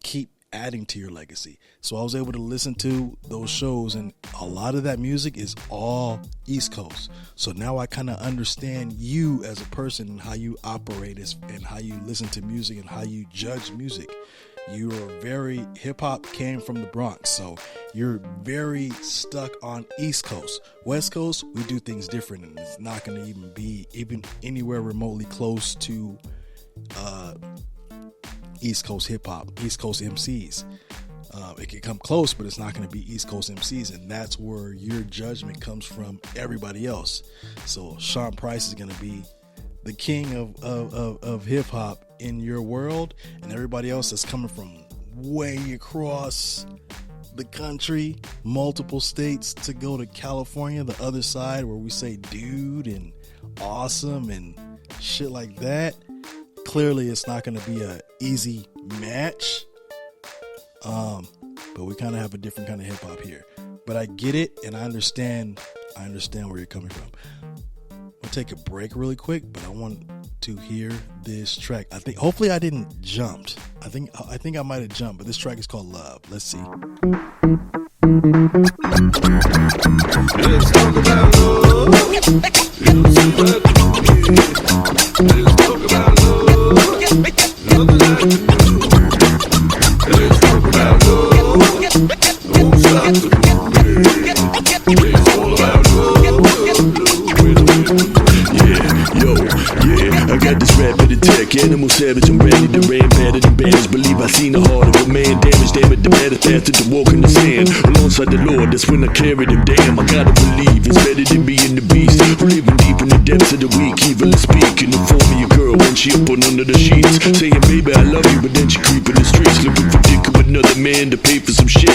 Keep adding to your legacy. So I was able to listen to those shows, and a lot of that music is all East Coast. So now I kind of understand you as a person and how you operate and how you listen to music and how you judge music. You are very, hip hop came from the Bronx, so you're very stuck on East Coast. West Coast, we do things different, and it's not going to even be anywhere remotely close to East Coast hip hop, East Coast MCs. It can come close, but it's not going to be East Coast MCs, and that's where your judgment comes from everybody else. So Sean Price is going to be the king of hip hop in your world, and everybody else that's coming from way across the country, multiple states, to go to California, the other side where we say dude and awesome and shit like that. Clearly it's not going to be a easy match, but we kind of have a different kind of hip hop here. But I get it, and I understand where you're coming from. I'll take a break really quick, but I want to hear this track. I think hopefully I didn't jump. I think I might have jumped, but this track is called Love. Let's see. Let's talk about love. Let's talk about love. Nothing I can do. Let's talk about love. Don't stop the movie. It's all about love. I got this rap in the tech, animal savage, I'm ready to ram, better than banners. Believe I seen the heart of a man, damage, damn it, the better faster to walk in the sand. Alongside the Lord, that's when I carry them, damn, I gotta believe it's better than being the beast. Who living deep in the depths of the weak, evil and speak in the form of your girl when she up on under the sheets. Saying, baby, I love you, but then she creep in the streets, looking for dick with another man to pay for some shit.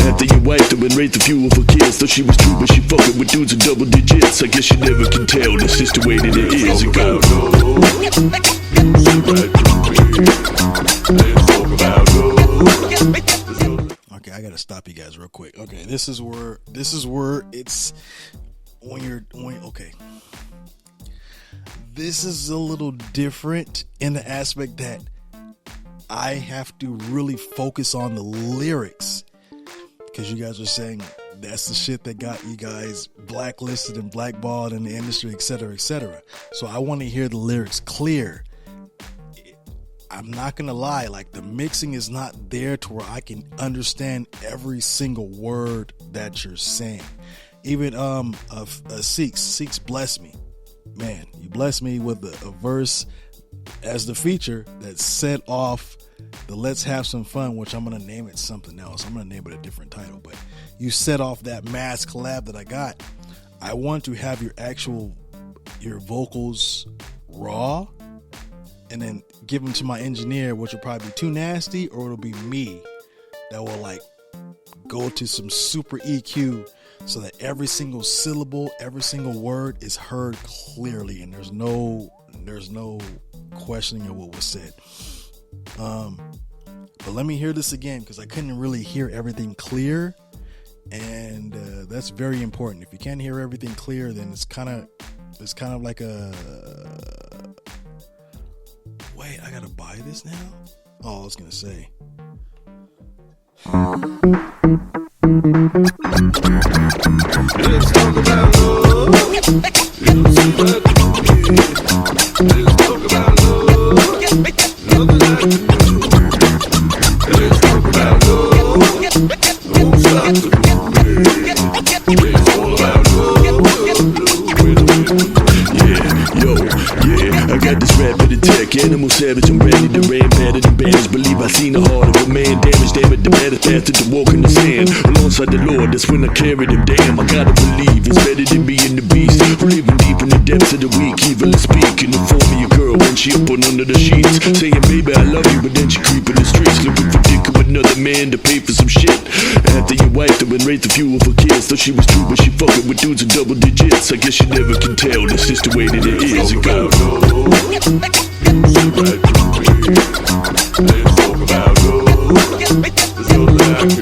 After you wiped her and raised a few of her kids, thought she was true, but she fucking with dudes in double digits. I guess you never can tell, that's just the way that it is. It goes. Okay, I gotta stop you guys real quick. Okay, this is where it's okay. This is a little different in the aspect that I have to really focus on the lyrics, because you guys are saying that's the shit that got you guys blacklisted and blackballed in the industry, etc., etc. So I want to hear the lyrics clear. I'm not gonna lie, like, the mixing is not there to where I can understand every single word that you're saying. Even Seeks bless me, man. You bless me with a verse as the feature that set off the Let's Have Some Fun, which I'm gonna name it something else. I'm gonna name it a different title, but you set off that mass collab that I got. I want to have your vocals raw, and then give them to my engineer, which will probably be too nasty, or it'll be me that will like go to some super EQ so that every single syllable, every single word is heard clearly, and there's no questioning of what was said. But let me hear this again, because I couldn't really hear everything clear, and that's very important. If you can't hear everything clear, then it's kind of like a wait. I gotta buy this now. Oh, I was gonna say. Let's talk about love. You see what I mean? Let's talk about love. Nothing I can do. Let's talk about love. Don't stop the movement. It's all about love. Yeah, I got this rap in the tech, animal savage, I'm ready to ram, better than banners. Believe I seen the heart of a man, damage, damn it, the better faster to walk in the sand. Alongside the Lord, that's when I carry them, damn, I gotta believe it's better than being the beast. We're living deep in the depths of the weak, evil is speak in the form of your girl when she up on under the sheets. Saying, baby, I love you, but then she creep in the streets, looking for dick with another man to pay for some shit. After you wiped her and raised the fuel for kids, thought she was true, but she fucking with dudes in double digits. I guess you never can tell, that's just the way that it is. It goes. Let's talk about love. There's no lie I can do.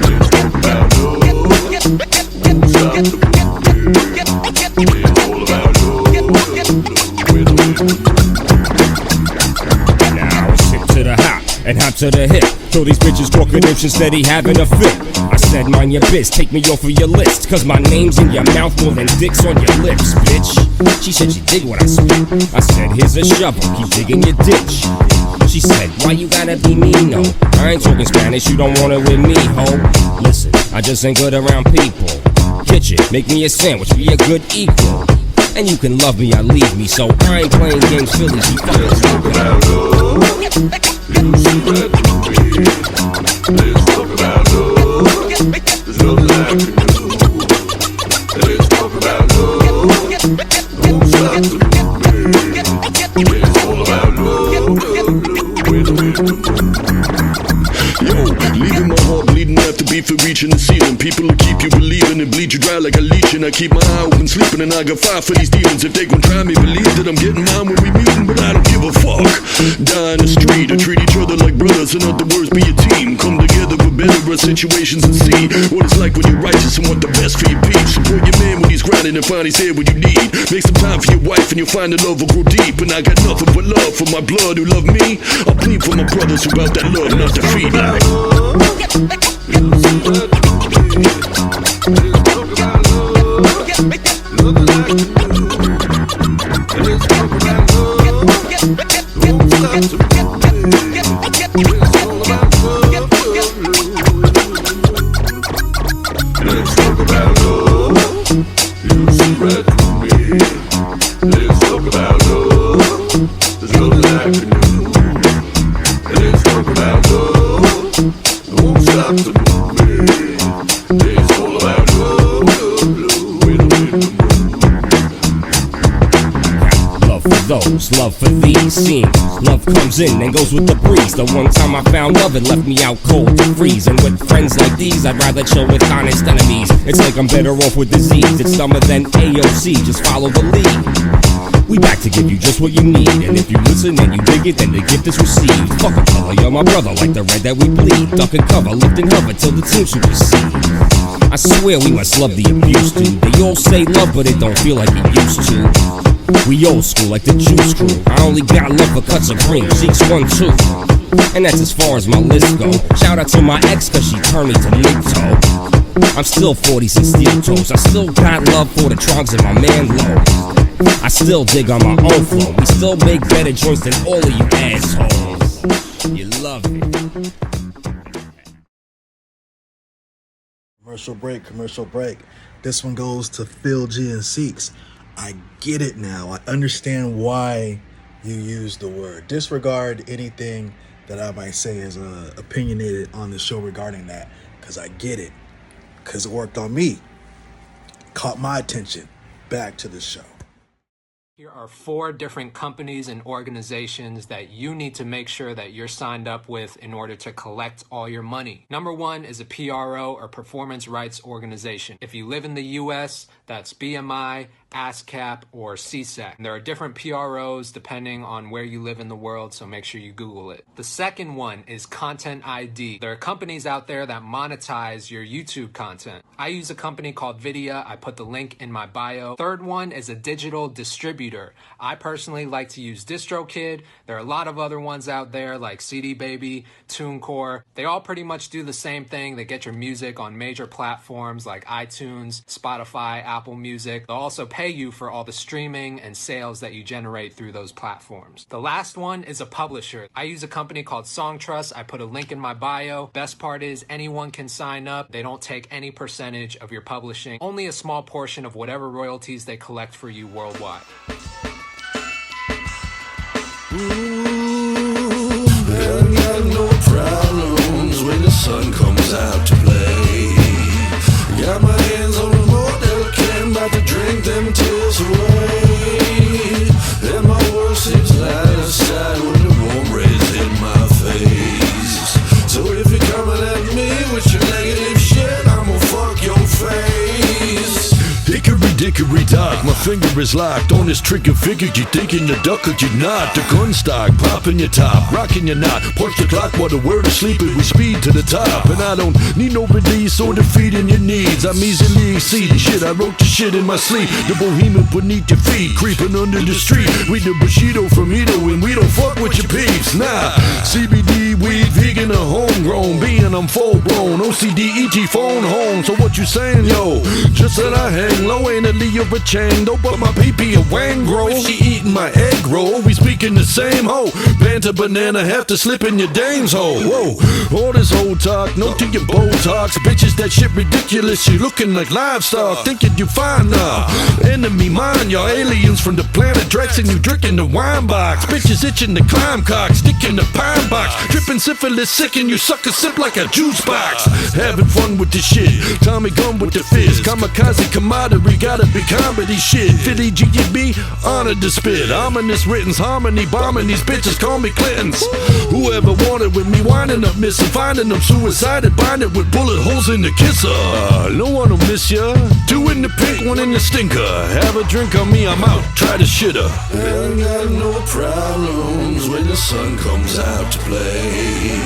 Let's talk about love. Don't stop the movement. It's all about love. Now stick to the hop and hop to the hip. Throw these bitches talking if she's steady having a fit. I said mind your biz, take me off of your list, cause my name's in your mouth more than dicks on your lips, bitch. She said she dig what I spit. I said here's a shovel, keep digging your ditch. She said why you gotta be mean, no? I ain't talking Spanish, you don't want it with me, ho. Listen, I just ain't good around people. Kitchen, make me a sandwich, be a good equal. And you can love me or leave me, so I ain't playing games, Phillies, you fucking talk about love. You see what I mean? Let's talk about love. There's nothing I can do. Let's talk about love. Don't stop the movement. It's all about love. Yo, leaving my heart bleeding after beat for reaching the ceiling. People will keep you believing and bleed you dry like a leech. And I keep my eye open sleeping, and I got fire for these demons. If they gon' try me, believe that I'm getting mine when we meeting, but I don't give a fuck. Die in the street or treat each other like brothers. In other words, be a team. Come together for better situations and see what it's like when you're righteous and want the best for your peeps. Support your man when he's grinding and find he's here when you need. Make some time for your wife and you'll find the love will grow deep. And I got nothing but love for my blood who love me. I'll bleed for my brothers who bout that love, not defeat. Like you see what I mean? Let's talk about love. Nothing I can do. Let's talk about love. Don't stop to moving. It's all about love. Let's talk about love. You see right through me. Let's talk about love. There's nothing I can do. Let's talk about love. Don't stop the movement. It's all about love. love for those, love for these scenes. Love comes in and goes with the breeze. The one time I found love, it left me out cold to freeze. And with friends like these, I'd rather chill with honest enemies. It's like I'm better off with disease. It's dumber than AOC, just follow the lead. We back to give you just what you need. And if you listen and you dig it, then the gift is received. Fuck a color, you're my brother, like the red that we bleed. Duck and cover, lift and hover till the team supersede. I swear we must love the abuse, dude. They all say love, but it don't feel like it used to. We old school like the Juice Crew. I only got love for cuts of cream, Zeke's 1, 2. And that's as far as my list go. Shout out to my ex, cause she turned me to Nito. I'm still 40s and steel toes. I still got love for the trogs and my man low. I still dig on my own flow. We still make better joints than all of you assholes. You love it. Commercial break. This one goes to Phil G and Seeks. I get it now. I understand why you use the word. Disregard anything that I might say as opinionated on the show regarding that, because I get it. Because it worked on me. Caught my attention. Back to the show. Here are 4 different companies and organizations that you need to make sure that you're signed up with in order to collect all your money. Number 1 is a PRO, or Performance Rights Organization. If you live in the US, that's BMI, ASCAP, or CSAC. There are different PROs depending on where you live in the world, so make sure you Google it. The second one is Content ID. There are companies out there that monetize your YouTube content. I use a company called Vidya. I put the link in my bio. Third one is a digital distributor. I personally like to use DistroKid. There are a lot of other ones out there like CD Baby, TuneCore. They all pretty much do the same thing. They get your music on major platforms like iTunes, Spotify, Apple Music. They'll also pay you for all the streaming and sales that you generate through those platforms. The last one is a publisher. I use a company called Songtrust. I put a link in my bio. Best part is anyone can sign up. They don't take any percentage of your publishing, only a small portion of whatever royalties they collect for you worldwide. Ain't got no problems when the sun comes out to play. Got my hands on the motel can, about to drink them tears away. And my world seems light aside when the warm rays hit my face. So if you're coming at me with your negative shit, I'ma fuck your face. Hickory dickory dock, my finger is locked on this trigger figure. You thinking the duck or you not? The gun stock, popping your top, rocking your knot. Punch the clock while the word is sleeping, we speed to the top. And I don't need no release or defeating your needs. I'm easily exceeding shit, I wrote the shit in my sleep. The bohemian beneath your feet, creeping under the street. We the Bushido from Ito and we don't fuck with your peeps. Nah, CBD, weed, vegan or homegrown. Being I'm full blown, OCD, ET, phone home. So what you saying, yo? Just that I hang low, ain't a Leo a chain, though, but my PP a wang grow. She eating my egg roll, we speaking the same hoe. Banter banana, have to slip in your dame's hole. Whoa, all this old talk, no to your Botox. Bitches, that shit ridiculous, you looking like livestock. Thinking you fine now, enemy mine, y'all aliens from the planet Drex, and you drinking the wine box. Bitches itching to climb cock, stick in the pine box. Dripping syphilis sick and you suck a sip like a juice box. Having fun with the shit, Tommy gun with the fist. Kamikaze camaraderie, gotta be comedy shit. Philly GGB, honored to spit. Ominous writtens, harmony bombing these bitches, call me Clintons. Whoever wanted with me, winding up missing, finding them suicided, binding with bullet holes in the kisser. No one will miss ya. 2 in the pink, 1 in the stinker. Have a drink on me, I'm out, try the shitter. Ain't got no problems when the sun comes out to play.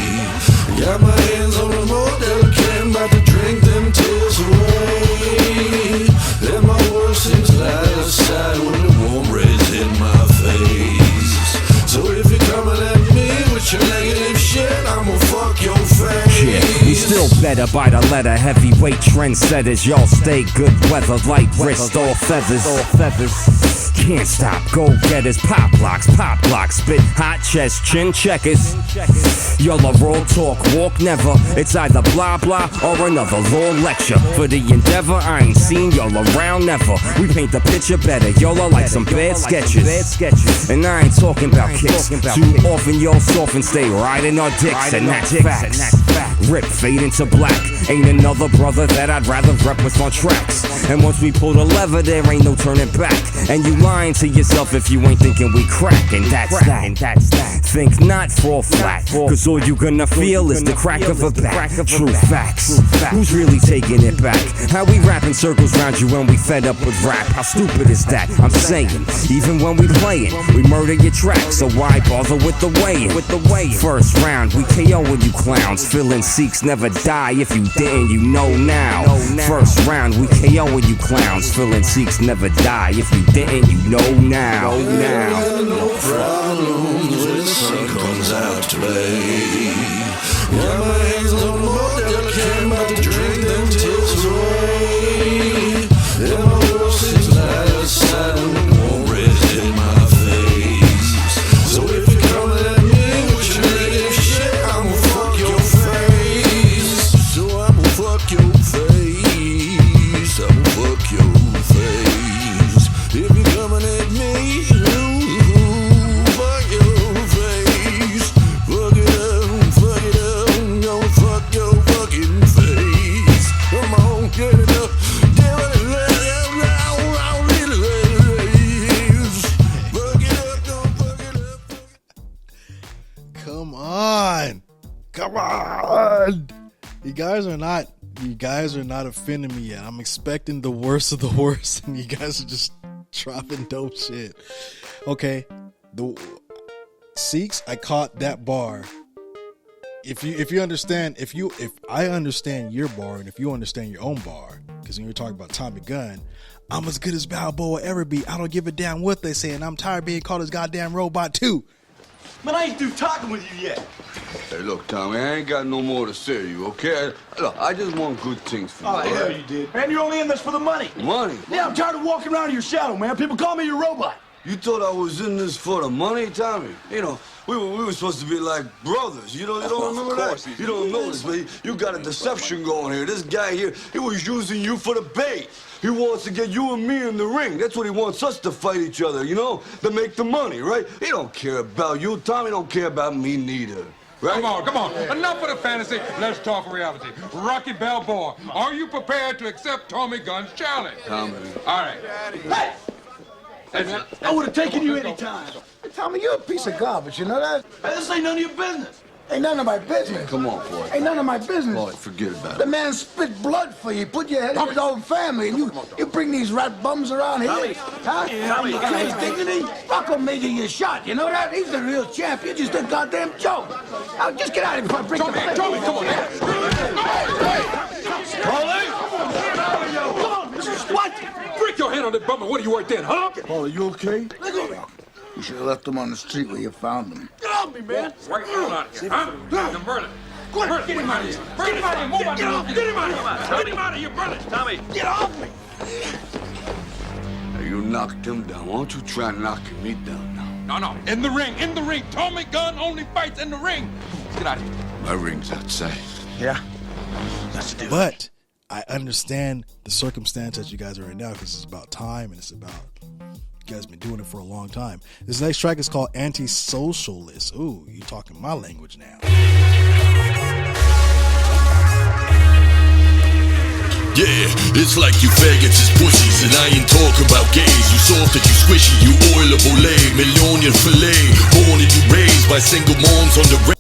Got my hands on the motel can, about to drink them tears away. And my world seems light aside when the warm rays hit my face. So if you're coming at me with your negative shit, I'ma fuck your face. Yeah, we still better by the letter. Heavyweight trendsetters, y'all stay good weather. Light wrist, all feathers. Can't stop, go-getters, pop blocks, spit hot chest, chin checkers. Y'all are raw talk, walk never. It's either blah blah or another law lecture. For the endeavor, I ain't seen y'all around never. We paint the picture better, y'all are like some bad sketches. And I ain't talking about kicks. Too often y'all soft and stay riding our dicks, and that's facts. Rip, fade into black. Ain't another brother that I'd rather rep with on tracks. And once we pull the lever, there ain't no turning back. And you lying to yourself if you ain't thinking we crack. And that's that. Think not, fall flat. Cause all you gonna feel is the crack of a back. True facts. Who's really taking it back? How we rapping circles round you when we fed up with rap? How stupid is that? I'm saying, even when we playing, we murder your track. So why bother with the weighing? First round, we KO'ing you clowns. Feeling Seeks never die. If you didn't, you know now. First round, we KO'ing you clowns. Feeling Seeks never die. If you didn't, you know now. No problems when the sun comes out to play. Got my hands on the motel can, about to drink them tears away. And my world seems light aside when the warm rays hit my face. So if you're coming at me with your negative shit, I'ma fuck your face. So I'ma fuck your face. I'ma fuck your face. If you're coming at me, fuck your face. Fuck it up, gonna fuck your fucking face. Come on, get it up, damn it, You guys are not offending me yet. I'm expecting the worst of the worst, and you guys are just dropping dope shit. Okay, the Seeks, I caught that bar. If I understand your bar, and if you understand your own bar, because when you're talking about Tommy Gunn, I'm as good as Balboa ever be. I don't give a damn what they say, and I'm tired of being called this goddamn robot too. Man, I ain't through talking with you yet. Hey, look, Tommy, I ain't got no more to say to you, okay? Look, I just want good things for you. Oh, hell you did. Man, you're only in this for the money. Money? Yeah, I'm tired of walking around in your shadow, man. People call me your robot. You thought I was in this for the money, Tommy? You know, we were supposed to be like brothers. You don't remember that? You don't know this, but you got a deception going here. This guy here, he was using you for the bait. He wants to get you and me in the ring. That's what he wants us to fight each other, you know, to make the money, right? He don't care about you. Tommy don't care about me neither. Right? Come on. Enough of the fantasy. Let's talk reality. Rocky Balboa, are you prepared to accept Tommy Gunn's challenge? Tommy. All right. Hey! Hey, man, I would have taken you any time. Hey, Tommy, you're a piece of garbage, you know that? Hey, this ain't none of your business. Ain't none of my business. Come on, Floyd. Ain't none of my business. Floyd, forget about The it. man spit blood for you. Put your head in his own family, and you bring these rat bums around here. Huh? Tommy, You got his dignity? Rocco made you your shot. You know that? He's the real champ. You're just a goddamn joke. Now, just get out of here before I break the face. Tommy, come on. What? Break your hand on that bummer. What are you worth then, huh? Paul, are you okay? You should have left him on the street where you found him. Get off me, man. Right out of here, huh? Nevr. Get him out of here. Get him out of here. Move out. Get him out of here. Get him out of here, brother. Tommy. Get off me. Hey, you knocked him down. Why don't you try knocking me down now? No. In the ring. Tommy Gunn only fights in the ring. Get out of here. My ring's outside. Yeah? Let's do it. But I understand the circumstance that you guys are in now, because it's about time, and it's about you guys been doing it for a long time. This next track is called Anti-Socialist. Ooh, you talking my language now. Yeah, it's like you faggots is pussies, and I ain't talking about gays. You soft and you squishy, you oil of Olay, million filet, born and you raised by single moms on the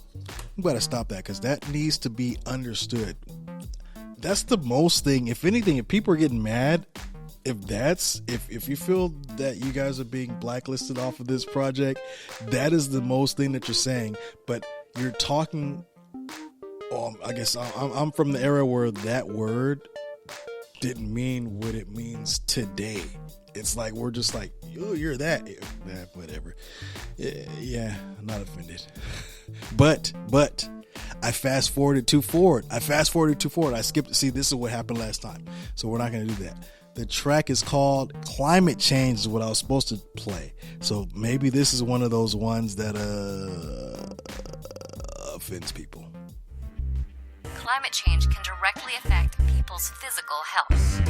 You gotta stop that, because that needs to be understood. That's the most thing. If anything, if people are getting mad, if you feel that you guys are being blacklisted off of this project, that is the most thing that you're saying. But you're talking, I guess I'm from the era where that word didn't mean what it means today. It's like we're just like, oh, you're that. Whatever. Yeah, I'm not offended. But I fast forwarded too forward. I skipped. See, this is what happened last time. So we're not going to do that. The track is called Climate Change, is what I was supposed to play. So maybe this is one of those ones that offends people. Climate change can directly affect people's physical health.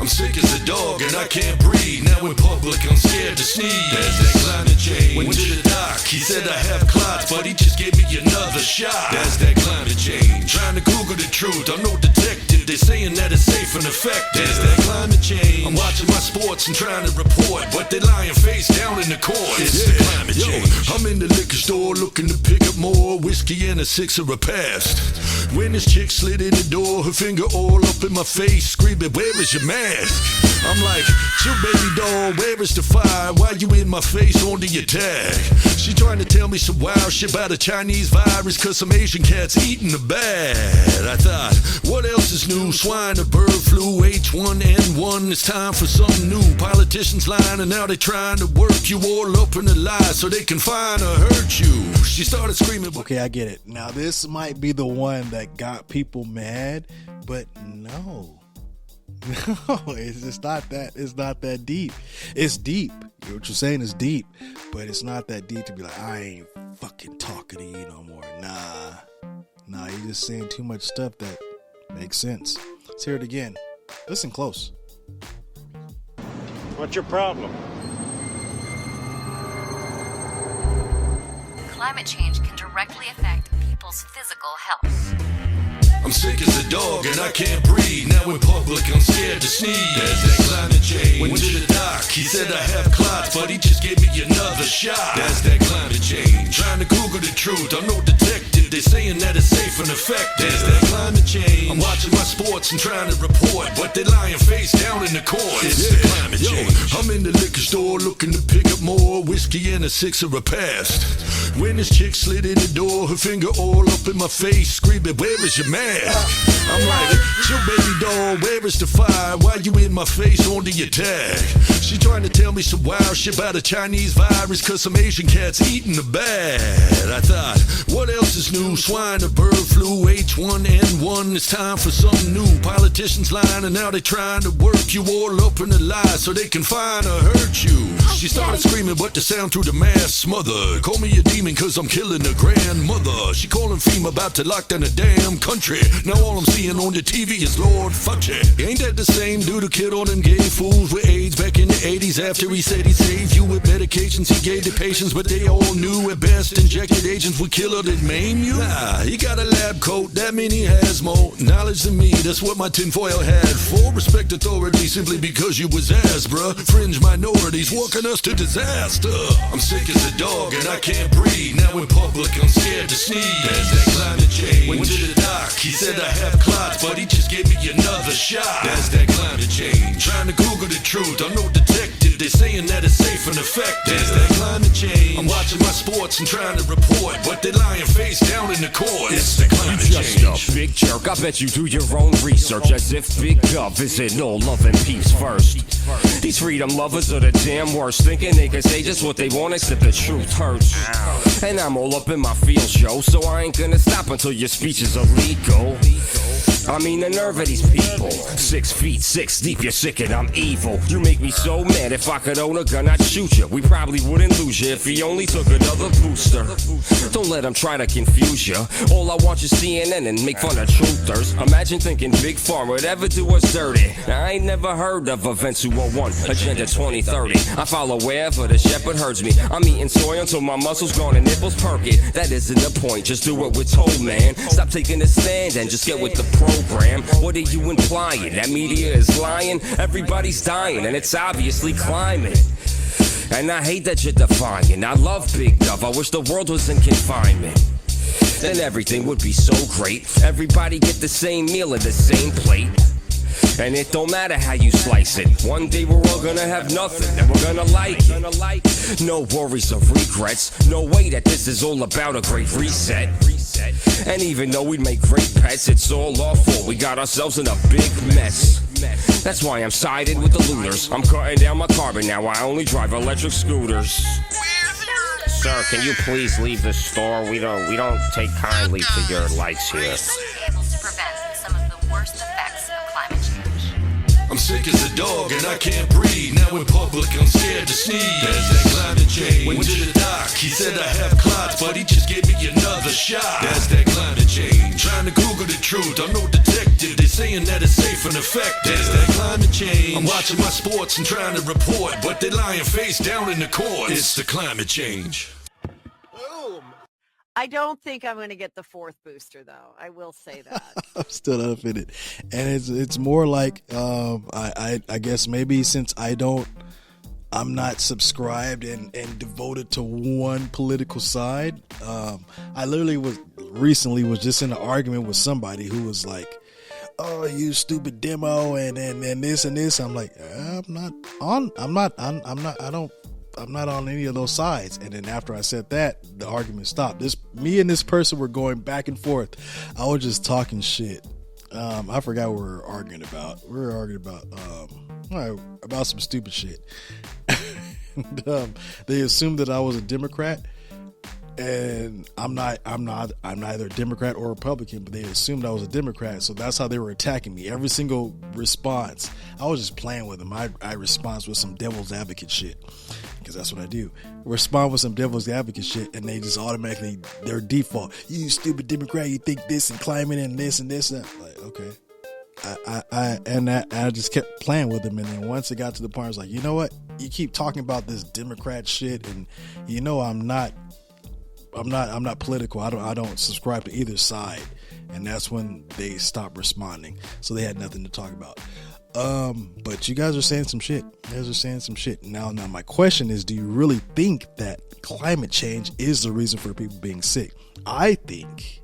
I'm sick as a dog and I can't breathe. Now in public I'm scared to sneeze. There's that climate change. Went to the doc, he said I have clots, but he just gave me another shot. That's that climate change. Trying to Google the truth, I'm no detective. They're saying that it's safe and effective. There's that climate change. I'm watching my sports and trying to report, but they lying face down in the court. It's the climate change. I'm in the liquor store looking to pick up more whiskey and a sixer of past. When this chick slid in the door, her finger all up in my face, screaming, "Where is your mask?" I'm like, chill baby doll, where is the fire? Why you in my face on the attack? She trying to tell me some wild shit about a Chinese virus, cause some Asian cats eating the bad. I thought, what else is new? Swine or bird flu, H1N1, it's time for something new. Politicians lying and now they trying to work you all up in a lie so they can find or hurt you. She started screaming. Okay, I get it. Now this might be the one that got people mad, but no, it's just not that. It's not that deep. It's deep. You know what you're saying is deep, but it's not that deep to be like, I ain't fucking talking to you no more. Nah, you're just saying too much stuff that makes sense. Let's hear it again. Listen close. What's your problem? Climate change can directly affect people's physical health. I'm sick as a dog and I can't breathe. Now in public I'm scared to sneeze. There's that climate change. Went to the doc, he said I have clots, but he just gave me another shot. That's that climate change. Trying to Google the truth, I'm no detective. protected. They saying that it's safe and effective. There's that climate change. I'm watching my sports and trying to report, but they lying face down in the court. It's the climate change. I'm in the liquor store looking to pick up more whiskey and a six of a past. When this chick slid in the door, her finger all up in my face, screaming, "Where is your mask?" I'm like, "It's your baby doll, where is the fire? Why you in my face under your tag?" She trying to tell me some wild shit about a Chinese virus, cause some Asian cats eating the bad. I thought, what else is new? Swine, a bird flu, H1N1. It's time for something new. Politicians lying and now they trying to work you all up in a lie so they can find or hurt you. She started screaming, but the sound through the mask smothered. Call me a demon cause I'm killing a grandmother. She calling FEMA about to lock down a damn country. Now all I'm seeing on the TV is Lord Fudge. Ain't that the same dude who killed all them gay fools with AIDS back in the 80s after he said he saved you with medications he gave to patients, but they all knew at best injected agents would kill or they'd maim you? Nah, he got a lab coat, that mean he has more knowledge than me. That's what my tinfoil had. Full respect authority simply because you was ass, bruh. Fringe minorities walking us to disaster. I'm sick as a dog and I can't breathe. Now in public I'm scared to sneeze. There's that climate change. Went to the doc, he said I have clots, but he just gave me another shot. That's that climate change. Trying to Google the truth, I'm no detective. They saying that it's safe and effective. There's that climate change. I'm watching my sports and trying to report, but they lying face down in the court. It's the climate change. Just a big jerk. I bet you do your own research as if Big Gov isn't all love and peace first. These freedom lovers are the damn worst, thinking they can say just what they want except the truth hurts. And I'm all up in my feels, yo, so I ain't gonna stop until your speech is illegal. I mean the nerve of these people. 6 feet, 6 deep, you're sick and I'm evil. You make me so mad, if I could own a gun I'd shoot you. We probably wouldn't lose you if he only took another booster. Don't let him try to confuse you. All I watch is CNN and make fun of truthers. Imagine thinking Big Pharma would ever do us dirty. I ain't never heard of Event 201, Agenda 2030. I follow wherever the shepherd herds me. I'm eating soy until my muscles gone and nipples perk it. That isn't the point, just do what we're told, man. Stop taking a stand and just get with the program. What are you implying? That media is lying? Everybody's dying and it's obviously climate. And I hate that you're defying. I love Big Gov, I wish the world was in confinement. Then everything would be so great. Everybody get the same meal at the same plate. And it don't matter how you slice it. One day we're all gonna have nothing, and we're gonna like it. No worries or regrets. No way that this is all about a great reset. And even though we make great pets, it's all our fault. We got ourselves in a big mess. That's why I'm siding with the looters. I'm cutting down my carbon now. I only drive electric scooters. Sir, can you please leave the store? We don't take kindly to your lights here. Able to prevent some of the worst effects of climate change. I'm sick as a dog and I can't breathe. Now in public I'm scared to sneeze. There's that climate change. Went to the doc, he said I have clots, but he just gave me another shot. That's that climate change. Trying to Google the truth, I'm no detective. They saying that it's safe and effective. There's that climate change. I'm watching my sports and trying to report, but they lying face down in the court. It's the climate change. I don't think I'm going to get the 4th booster, though. I will say that. I'm still up in it, and it's more like I guess maybe since I'm not subscribed and devoted to one political side. I literally was just in an argument with somebody who was like, "Oh, you stupid demo," and this and this. I'm like, I'm not on any of those sides. And then after I said that, the argument stopped. Me and this person were going back and forth. I was just talking shit. I forgot what we were arguing about. We were arguing about some stupid shit. They assumed that I was a Democrat, and I'm neither a Democrat or Republican, but they assumed I was a Democrat, so that's how they were attacking me. Every single response, I was just playing with them. I respond with some devil's advocate shit, because that's what I do. Respond with some devil's advocate shit, and they just automatically, their default, "You stupid Democrat, you think this and climate and this and this." And I'm like, okay. I just kept playing with them, and then once it got to the point, I was like, you know what? You keep talking about this Democrat shit, and you know I'm not political. I don't subscribe to either side. And that's when they stopped responding. So they had nothing to talk about. But you guys are saying some shit. Now my question is, do you really think that climate change is the reason for people being sick? I think,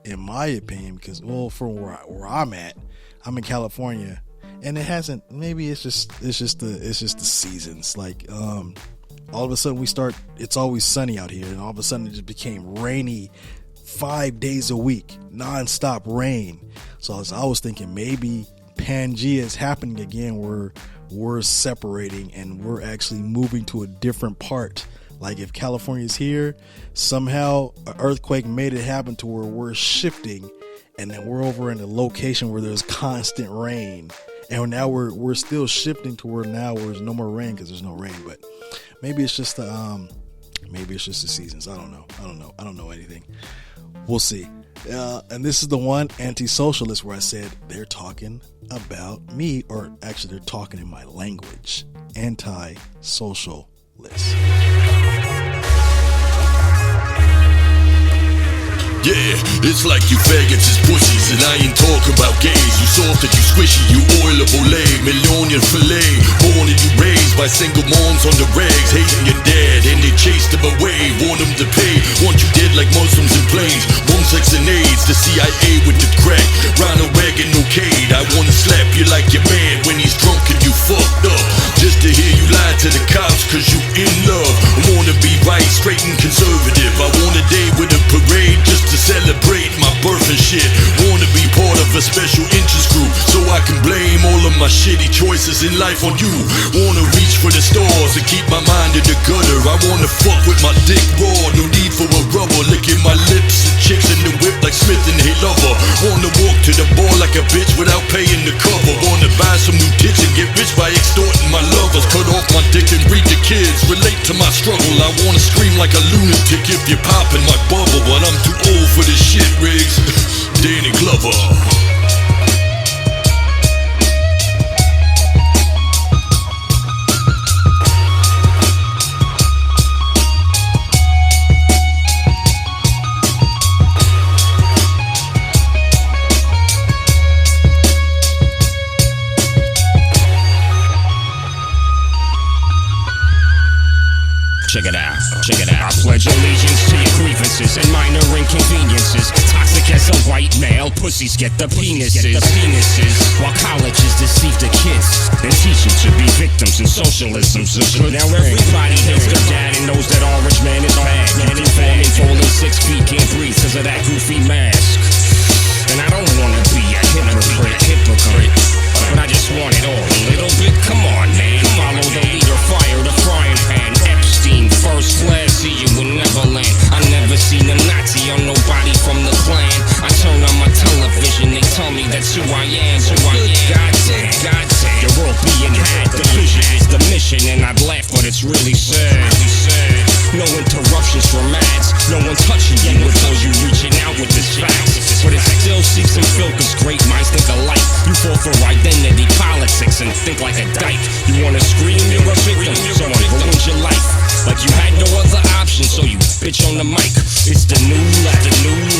in my opinion, because from where I'm at, I'm in California, and it hasn't. Maybe it's just the seasons. Like all of a sudden it's always sunny out here, and all of a sudden it just became rainy 5 days a week, nonstop rain. So I was thinking maybe Pangea is happening again, where we're separating and we're actually moving to a different part. Like if California's here, somehow an earthquake made it happen to where we're shifting, and then we're over in a location where there's constant rain, and now we're still shifting to where now there's no more rain because there's no rain. But maybe it's just the seasons. I don't know anything. We'll see. And this is the one anti-socialist where I said they're talking about me, or actually they're talking in my language. Anti-socialist. Yeah, it's like you faggots is pussies, and I ain't talking about gays. You soft and you squishy, you oil of Olay, Millonian filet. Born and you raised by single moms on the rags, hating your dad, and they chased him away. Want him to pay, want you dead like Muslims in planes. Bone sex and AIDS, the CIA with the crack. Ronald Reagan okayed. I wanna slap you like your man when he's drunk and you fucked up. Just to hear you lie to the cops cause you in love. I wanna be right, straight and conservative. I want a day with a parade just to celebrate my birth and shit. Wanna be part of a special interest group so I can blame all of my shitty choices in life on you. Wanna reach for the stars and keep my mind in the gutter. I wanna fuck with my dick raw, no need for a rubber. Licking my lips and chicks in the whip like Smith and Hey Lover. Wanna walk to the bar like a bitch without paying the cover. Wanna buy some new tits and get rich by extorting my lovers. Cut off my dick and read the kids, relate to my struggle. I wanna scream like a lunatic if you're popping my bubble, but I'm too old for this shit, Riggs. Danny Glover. Check it out, check it out. I pledge allegiance to your grievances and minor inconveniences. Toxic as a white male, pussies get the penises. While colleges deceive the kids and teach them to be victims, and socialism's a good now thing. Everybody hates their dad and knows that orange man is bad. Getting fat and falling 6 feet, can't breathe cause of that goofy mask. And I don't wanna be a hypocrite, but I just want it all a little bit. Come on, man, follow the leader, fire the frying pan. Epstein, first class, see you in Neverland. I never seen a Nazi on nobody from the clan. I turn on my television, they tell me that's who I am. Goddamn, your world being had. Division is the mission, and I'd laugh, but it's really sad. No interruptions from ads, no one touching you with those you reaching out with this facts. But it still seeks and feel cause great minds think alike. You fall for identity politics and think like a dyke. You wanna scream, you're a victim, someone ruins your life. Like you had no other option, so you bitch on the mic. It's the new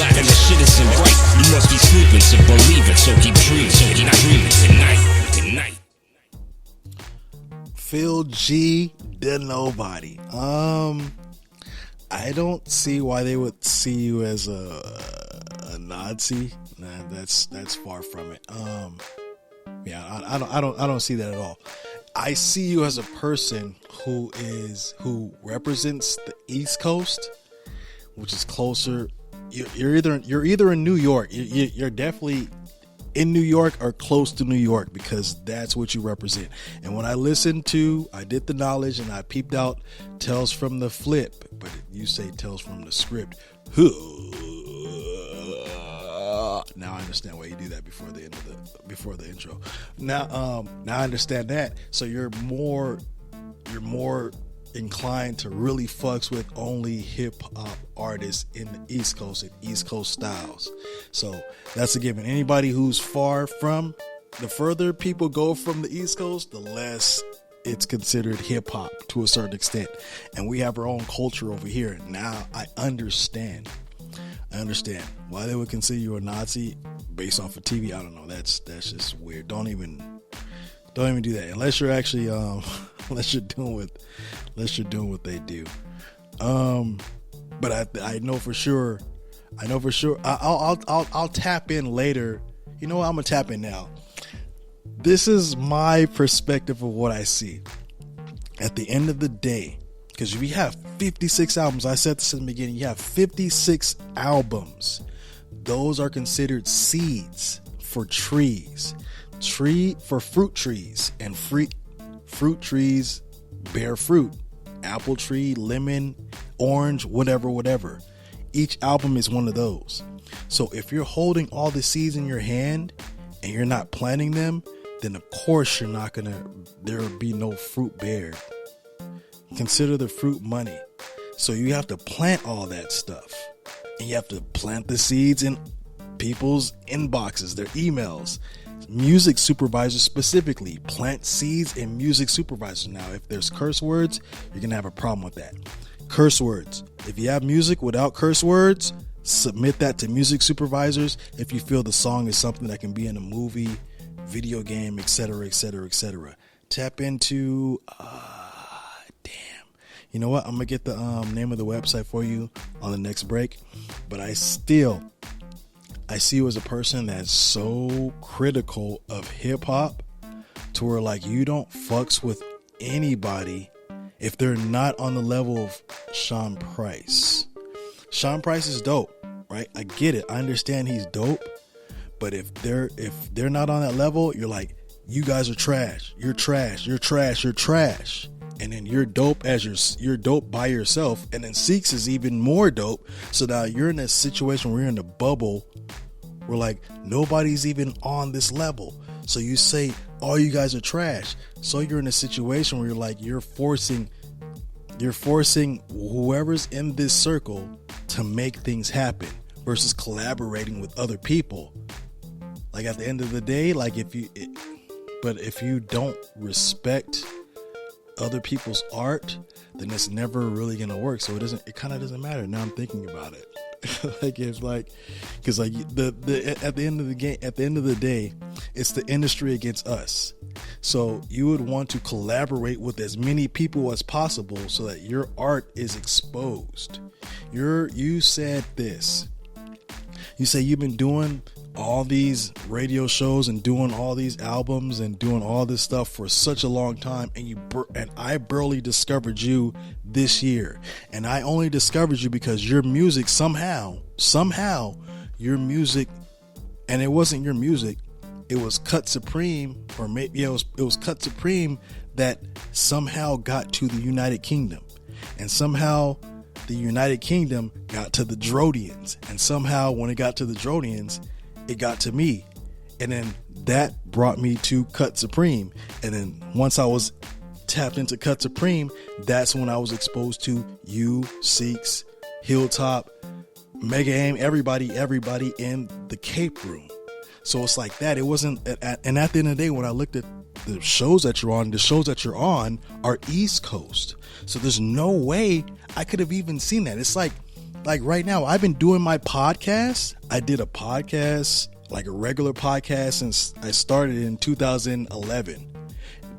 life, and the shit isn't right. You must be sleeping to believe it, so keep dreaming, tonight. Phil G, the nobody. I don't see why they would see you as a Nazi. Nah, that's far from it. Yeah, I don't see that at all. I see you as a person who represents the East Coast, which is closer. You're either in New York. You're definitely in New York or close to New York, because that's what you represent. And when I did the knowledge and I peeped out Tales from the Flip, but you say Tales from the Script. Now I understand why you do that before the intro. Now I understand that. So you're more inclined to really fucks with only hip hop artists in the East Coast and East Coast styles. So that's a given. Anybody who's the further people go from the East Coast, the less it's considered hip hop to a certain extent. And we have our own culture over here. Now I understand why they would consider you a Nazi based off of TV. I don't know. That's just weird. Don't even Don't even do that unless you're actually unless you're doing what they do. But I know for sure. I'll tap in later. You know what? I'm gonna tap in now. This is my perspective of what I see. At the end of the day, because we have 56 albums. I said this in the beginning. You have 56 albums. Those are considered seeds for trees. For fruit trees. And fruit trees bear fruit. Apple tree, lemon, orange, whatever. Each album is one of those. So if you're holding all the seeds in your hand and you're not planting them, then of course there will be no fruit bared. Consider the fruit money. So you have to plant all that stuff. And you have to plant the seeds in people's inboxes, their emails. Music supervisors specifically, plant seeds in music supervisors. Now, if there's curse words, you're going to have a problem with that. Curse words. If you have music without curse words, submit that to music supervisors if you feel the song is something that can be in a movie, video game, etc. Tap into you know what? I'm gonna get the name of the website for you on the next break. But I see you as a person that's so critical of hip hop to where like you don't fucks with anybody if they're not on the level of Sean Price. Sean Price is dope, right? I get it. I understand he's dope. But if they're not on that level, you're like, you guys are trash. You're trash. You're trash. You're trash. And then you're dope you're dope by yourself. And then Seeks is even more dope. So now you're in a situation where you're in a bubble where like nobody's even on this level. So you say, all you guys are trash. So you're in a situation where you're like, you're forcing whoever's in this circle to make things happen versus collaborating with other people. Like at the end of the day, like if you don't respect other people's art, then it's never really gonna work. So it kind of doesn't matter. Now I'm thinking about it. Because at the end of the day, it's the industry against us. So you would want to collaborate with as many people as possible so that your art is exposed. You said this. You say you've been doing all these radio shows and doing all these albums and doing all this stuff for such a long time, and I barely discovered you this year. And I only discovered you because your music somehow your music, and it wasn't your music, it was Cut Supreme, or maybe it was Cut Supreme that somehow got to the United Kingdom, and somehow the United Kingdom got to the Drodians, and somehow when it got to the Drodians, it got to me. And then that brought me to Cut Supreme. And then once I was tapped into Cut Supreme, that's when I was exposed to you, Seeks, Hilltop, Mega Aim, everybody in the Cape Room. So it's like that. It wasn't, and at the end of the day, when I looked at the shows that you're on are East Coast. So there's no way I could have even seen that. It's like right now, I've been doing my podcast. I did a podcast, like a regular podcast, since I started in 2011.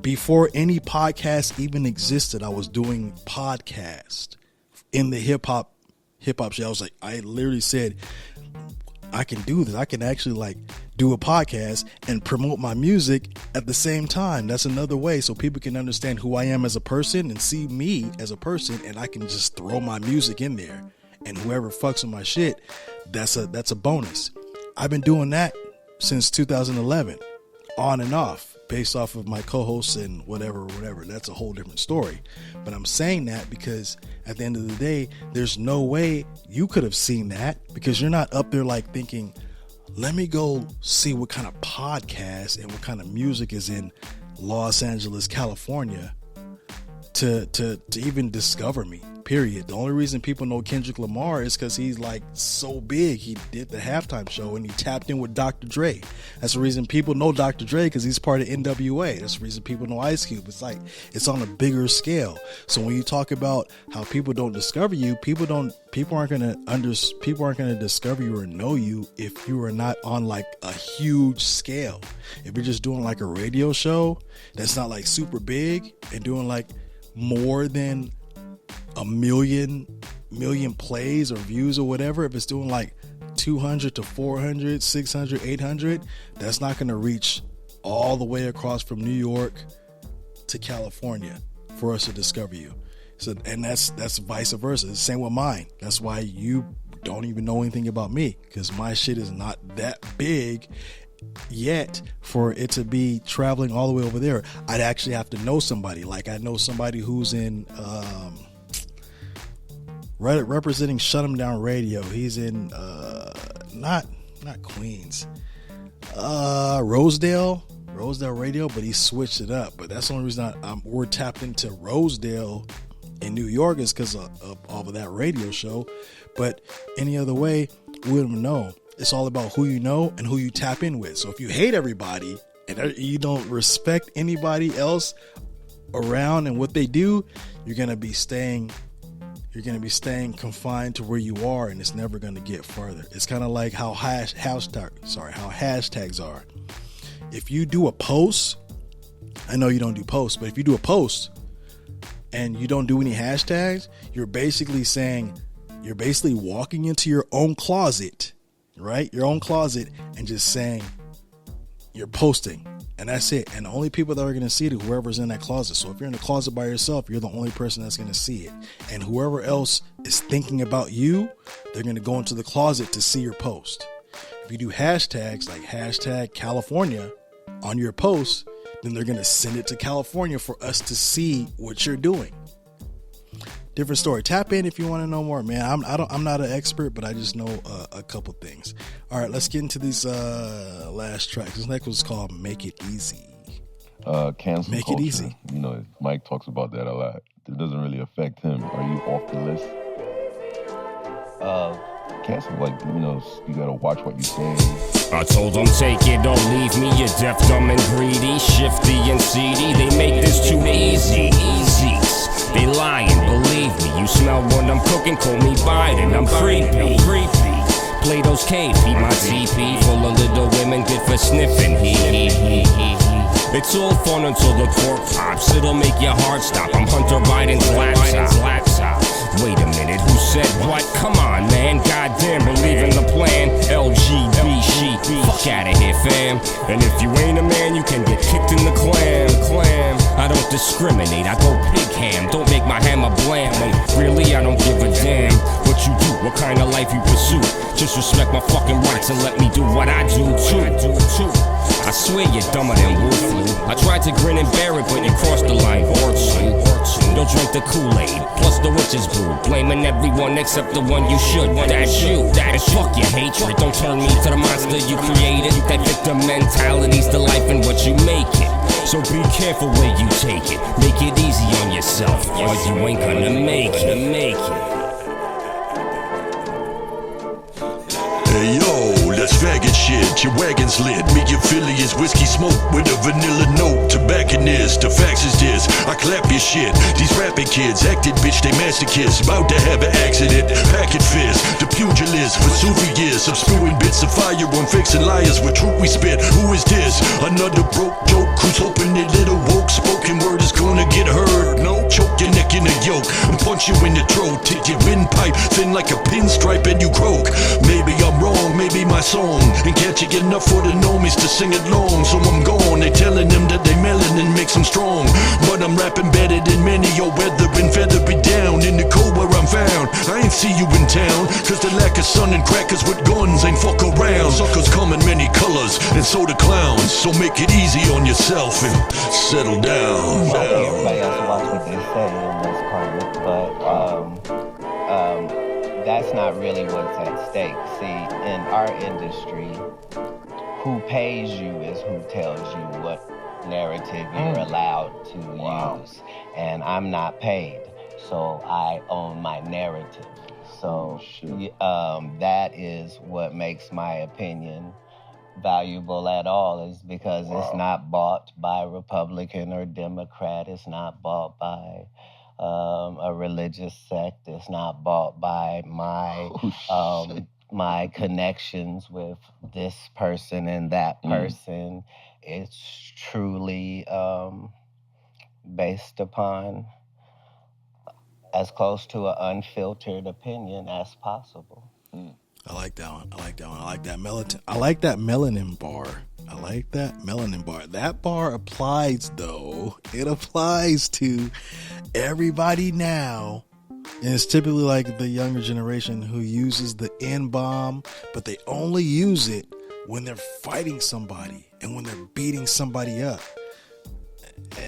Before any podcast even existed, I was doing podcast in the hip hop show. I literally said, I can do this. I can actually like do a podcast and promote my music at the same time. That's another way so people can understand who I am as a person and see me as a person, and I can just throw my music in there. And whoever fucks with my shit, that's a bonus. I've been doing that since 2011, on and off, based off of my co-hosts and whatever. That's a whole different story. But I'm saying that because at the end of the day, there's no way you could have seen that, because you're not up there like thinking, let me go see what kind of podcast and what kind of music is in Los Angeles, California to even discover me. period. The only reason people know Kendrick Lamar is because he's like so big. He did the halftime show and he tapped in with Dr. Dre. That's the reason people know Dr. Dre, because he's part of NWA. That's the reason people know Ice Cube. It's like it's on a bigger scale. So when you talk about how people don't discover you, people aren't gonna discover you or know you if you are not on like a huge scale. If you're just doing like a radio show that's not like super big and doing like more than a million plays or views or whatever, if it's doing like 200 to 400, 600, 800, that's not going to reach all the way across from New York to California for us to discover you. So, and that's vice versa. It's the same with mine. That's why you don't even know anything about me, because my shit is not that big yet for it to be traveling all the way over there. I'd actually have to know somebody. Like I know somebody who's in representing Shut 'Em Down Radio. He's in not Queens, Rosedale Radio, but he switched it up. But that's the only reason we're tapped into Rosedale in New York is because of all of that radio show. But any other way, we wouldn't know. It's all about who you know and who you tap in with. So if you hate everybody and you don't respect anybody else around and what they do, you're gonna be staying confined to where you are, and it's never gonna get further. It's kind of like how hashtags are. If you do a post, I know you don't do posts, but if you do a post and you don't do any hashtags, you're basically walking into your own closet, right? Your own closet, and just saying you're posting, and that's it. And the only people that are going to see it are whoever's in that closet. So if you're in the closet by yourself, you're the only person that's going to see it. And whoever else is thinking about you, they're going to go into the closet to see your post. If you do hashtags like hashtag California on your post, then they're going to send it to California for us to see what you're doing. Different story. Tap in if you want to know more, man. I'm not an expert, but I just know a couple things. All right, let's get into these last tracks. This next one's called "Make It Easy." Cancel Make culture. It Easy. You know, Mike talks about that a lot. It doesn't really affect him. Are you off the list? Cancel, like, you know, you gotta watch what you say. I told them take it, don't leave me. You're deaf, dumb, and greedy, shifty and seedy. They make this too easy. They lying, believe me. You smell what I'm cooking, call me Biden. I'm creepy. Plato's cave, feed my TP. Full of little women, good for sniffing. It's all fun until the cork pops. It'll make your heart stop. I'm Hunter Biden's laptop. Wait a minute, who said what? Come on, man. Goddamn, believe in the plan. LGB sheep. Fuck out of here, fam. And if you ain't a man, you can get kicked in the clam. I don't discriminate, I go pig ham. Don't make my hammer blam. And really, I don't give a damn what you do, what kind of life you pursue. Just respect my fucking rights and let me do what I do too. I swear you're dumber than Wolf. I tried to grin and bear it, but you crossed the line. Don't drink the Kool-Aid, plus the witch's brew. Blaming everyone except the one you should. That's you. And fuck your hatred. Don't turn me to the monster you created. That victim mentality's the life and what you make it. So be careful where you take it. Make it easy on yourself, or you ain't gonna make it. Hey yo, that's faggot shit. Your wagon's lit. Me and Philly is whiskey smoke with a vanilla note. Tobacconist, the facts is this. I clap your shit. These rapping kids acted bitch, they masochists. About to have an accident. Packet fist. The pugilist. Vesuvius. I'm spewing bits of fire on fakes and liars with truth we spit. Who is this? Another broke joke who's hoping that little woke spoken word is gonna get heard. No, choke your neck in a yoke and punch you in the throat. Take your windpipe thin like a pinstripe and you croak. Maybe I'm wrong, maybe my song and can't you get enough for the normies to sing it long. So I'm gone, they telling them that they melanin makes them strong, but I'm rapping better than many. Your weather and feather be down in the cold where I'm found. I ain't see you in town, cause the lack of sun and crackers with guns ain't fuck around. Suckers come in many colors and so the clowns. So make it easy on yourself and settle down. Everybody else watch what they say in this climate, but that's not really what's at stake. See, in our industry, who pays you is who tells you what narrative you're allowed to use. And I'm not paid. So I own my narrative. So that is what makes my opinion valuable at all, is because it's not bought by Republican or Democrat. It's not bought by a religious sect. It's not bought by my my connections with this person and that person. It's truly based upon as close to an unfiltered opinion as possible. I like that one. I like that one. I like that melanin. I like that melanin bar. I like that melanin bar. That bar applies, though. It applies to everybody now. And it's typically like the younger generation who uses the N-bomb, but they only use it when they're fighting somebody and when they're beating somebody up.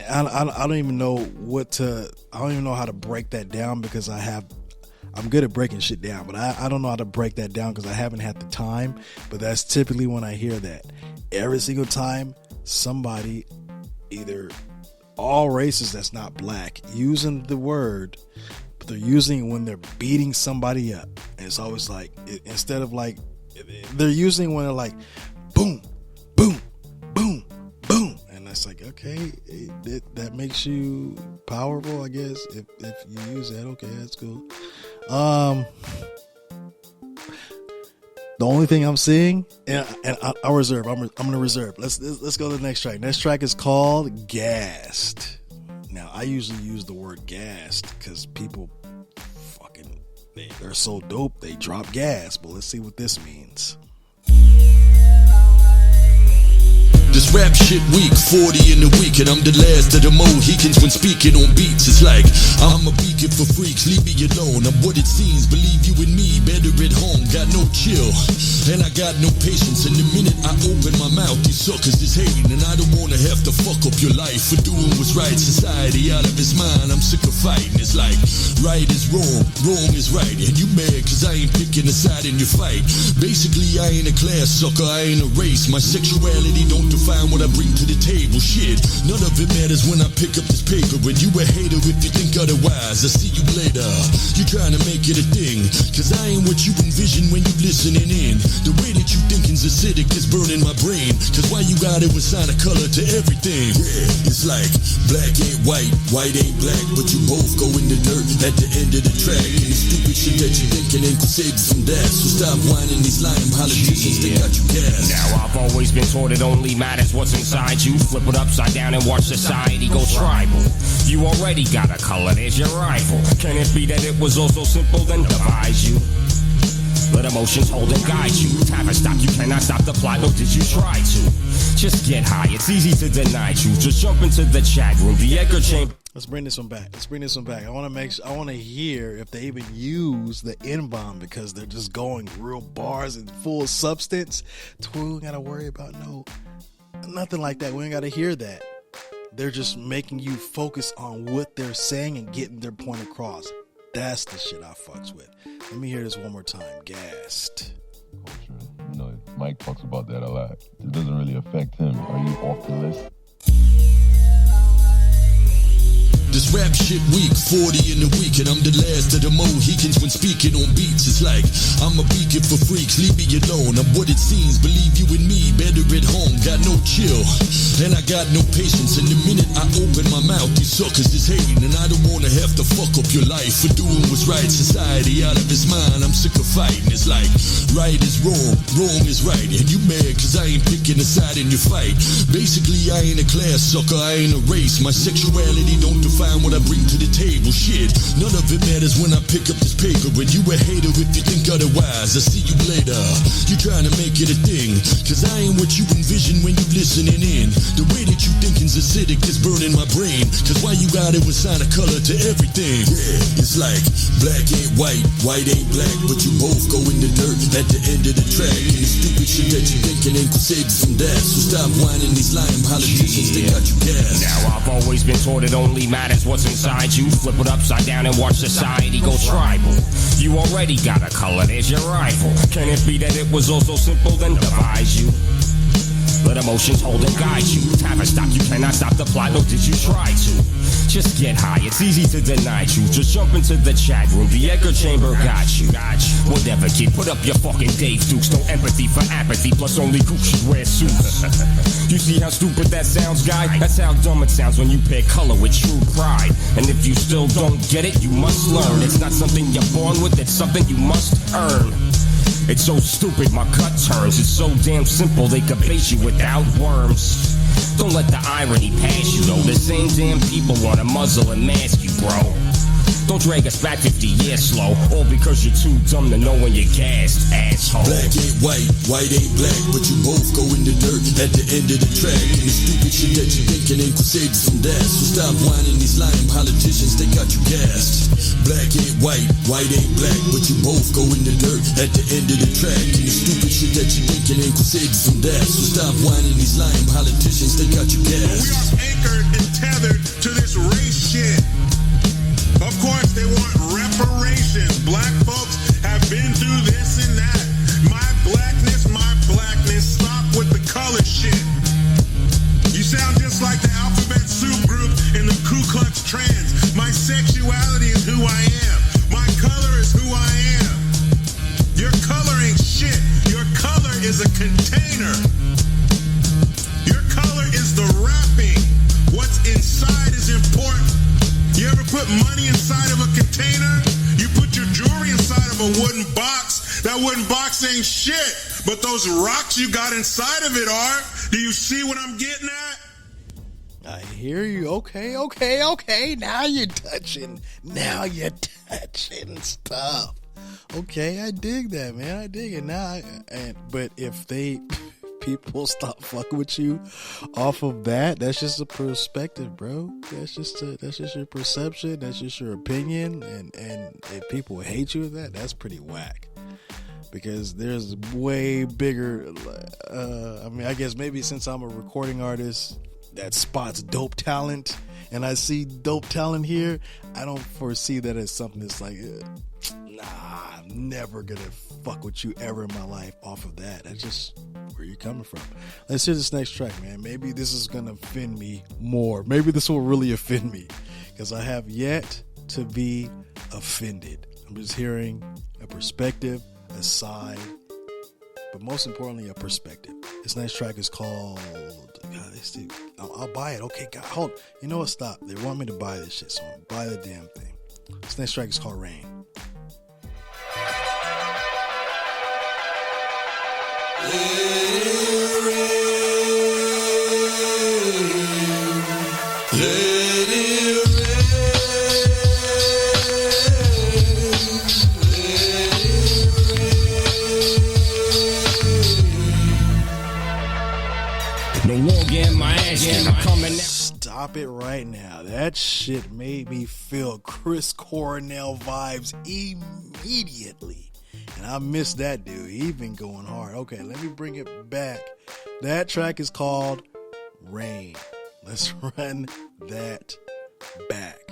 I don't even know I don't even know how to break that down, because I'm good at breaking shit down, but I don't know how to break that down because I haven't had the time. But that's typically when I hear that. Every single time somebody, either all races that's not black, using the word, but they're using it when they're beating somebody up. And it's always like, instead of like, they're using when they're like, boom, boom, boom, boom. And that's like, okay, that makes you powerful, I guess. If you use that, okay, that's cool. The only thing I'm seeing, and I'll reserve. I'm gonna reserve. Let's go to the next track. Next track is called "Gassed." Now, I usually use the word "gassed" because people they're so dope they drop gas. But let's see what this means. This rap shit weak, 40 in the week, and I'm the last of the Mohicans when speaking on beats. It's like I'm a beacon for freaks, leave me alone. I'm what it seems, believe you and me, better at home. Got no chill, and I got no patience. And the minute I open my mouth, these suckers is hating, and I don't wanna have to fuck up your life for doing what's right. Society out of his mind, I'm sick of fighting. It's like right is wrong, wrong is right, and you mad cause I ain't picking a side in your fight. Basically, I ain't a class sucker, I ain't a race. My sexuality don't define what I bring to the table. Shit, none of it matters when I pick up this paper. When you a hater if you think otherwise, I see you later. You trying to make it a thing, cause I ain't what you envision when you listening in. The way that you thinking's acidic is burning my brain, cause why you got it assign a color to everything. Yeah, it's like black ain't white, white ain't black, but you both go in the dirt at the end of the track. And the stupid shit that you thinking ain't gonna save you from that. So stop whining these lying politicians, they got you gas. Now I've always been taught it only matters what's inside you. Flip it upside down and watch society go tribal. You already got a color, there's your rival. Can it be that it was all so simple, then divide you? Let emotions hold and guide you. Have a stop, you cannot stop the plot, nor did you try to. Just get high, it's easy to deny truth. Just jump into the chat room, the echo chamber. Let's bring this one back. I want to hear if they even use the N-bomb, because they're just going real bars and full substance. We don't gotta worry about nothing like that. We ain't gotta hear that. They're just making you focus on what they're saying and getting their point across. That's the shit I fucks with. Let me hear this one more time. Gassed. Culture. You know, Mike talks about that a lot. It doesn't really affect him. Are you off the list? This rap shit weak, 40 in the week, and I'm the last of the Mohicans when speaking on beats. It's like I'm a beacon for freaks, leave me alone. I'm what it seems, believe you and me, better at home. Got no chill, and I got no patience. And the minute I open my mouth, these suckers is hating, and I don't wanna have to fuck up your life for doing what's right. Society out of his mind, I'm sick of fighting. It's like right is wrong, wrong is right, and you mad cause I ain't picking a side in your fight. Basically, I ain't a class sucker, I ain't a race. My sexuality don't define what I bring to the table. Shit, none of it matters when I pick up this paper. When you a hater if you think otherwise, I see you later. You trying to make it a thing, cause I ain't what you envision when you listening in. The way that you thinking's acidic is burning my brain, cause why you gotta assign a color to everything. Yeah, it's like black ain't white, white ain't black, but you both go in the dirt at the end of the track. And the stupid shit that you thinking ain't gonna save you from that. So stop whining these lying politicians, they got you gas. Now I've always been taught it only matters what's inside you. Flip it upside down and watch society go tribal. You already got a color, there's your rival. Can it be that it was all so simple, then divide you? Let emotions hold and guide you. Haven't stopped, you cannot stop the plot, nor did you try to. Just get high, it's easy to deny truth. Just jump into the chat room, the echo chamber got you. Whatever, kid, put up your fucking Dave Dukes. No empathy for apathy, plus only Gucci wear suits. You see how stupid that sounds, guy? That's how dumb it sounds when you pair color with true pride. And if you still don't get it, you must learn. It's not something you're born with, it's something you must earn. It's so stupid, my gut turns. It's so damn simple, they could bait you without worms. Don't let the irony pass you, though. The same damn people wanna muzzle and mask you, bro. Don't drag us back 50 years slow, all because you're too dumb to know when you're gassed, asshole. Black ain't white, white ain't black, but you both go in the dirt at the end of the track. And the stupid shit that you thinking ain't crusades from that. So stop whining these lying politicians, they got you gassed. Black ain't white, white ain't black, but you both go in the dirt at the end of the track. And the stupid shit that you thinking ain't crusades from that. So stop whining these lying politicians, they got you gassed. We are anchored and tethered to this race shit. Of course, they want reparations. Black folks have been through this and that. My blackness, stop with the color shit. You sound just like the alphabet soup group in the Ku Klux Trans. My sexuality is who I am. My color is who I am. Your color ain't shit. Your color is a container. Your color is the wrapping. What's inside is important. You ever put money inside of a container? You put your jewelry inside of a wooden box. That wooden box ain't shit, but those rocks you got inside of it are. Do you see what I'm getting at? I hear you. Okay. Now you're touching stuff. Okay, I dig that, man. I dig it now. But if people stop fucking with you off of that's just a perspective, bro. That's just your perception. That's just your opinion. And if people hate you with that's pretty whack. Because there's way bigger. I guess maybe since I'm a recording artist that spots dope talent, and I see dope talent here, I don't foresee that as something that's like, I'm never gonna fuck with you ever in my life off of that. That's just where you're coming from. Let's hear this next track, man. Maybe this is gonna offend me more. Maybe this will really offend me, because I have yet to be offended. I'm just hearing a perspective, a side, but most importantly, a perspective. This next track is called, I'll buy it. Okay, God, hold. You know what? Stop. They want me to buy this shit, so I'll buy the damn thing. This next track is called Rain. Let it rain. Let it rain. No longer in my ass, I'm coming out. Stop it right now. That shit made me feel Chris Cornell vibes immediately. And I miss that dude. He been going hard. Okay, let me bring it back. That track is called Rain. Let's run that back.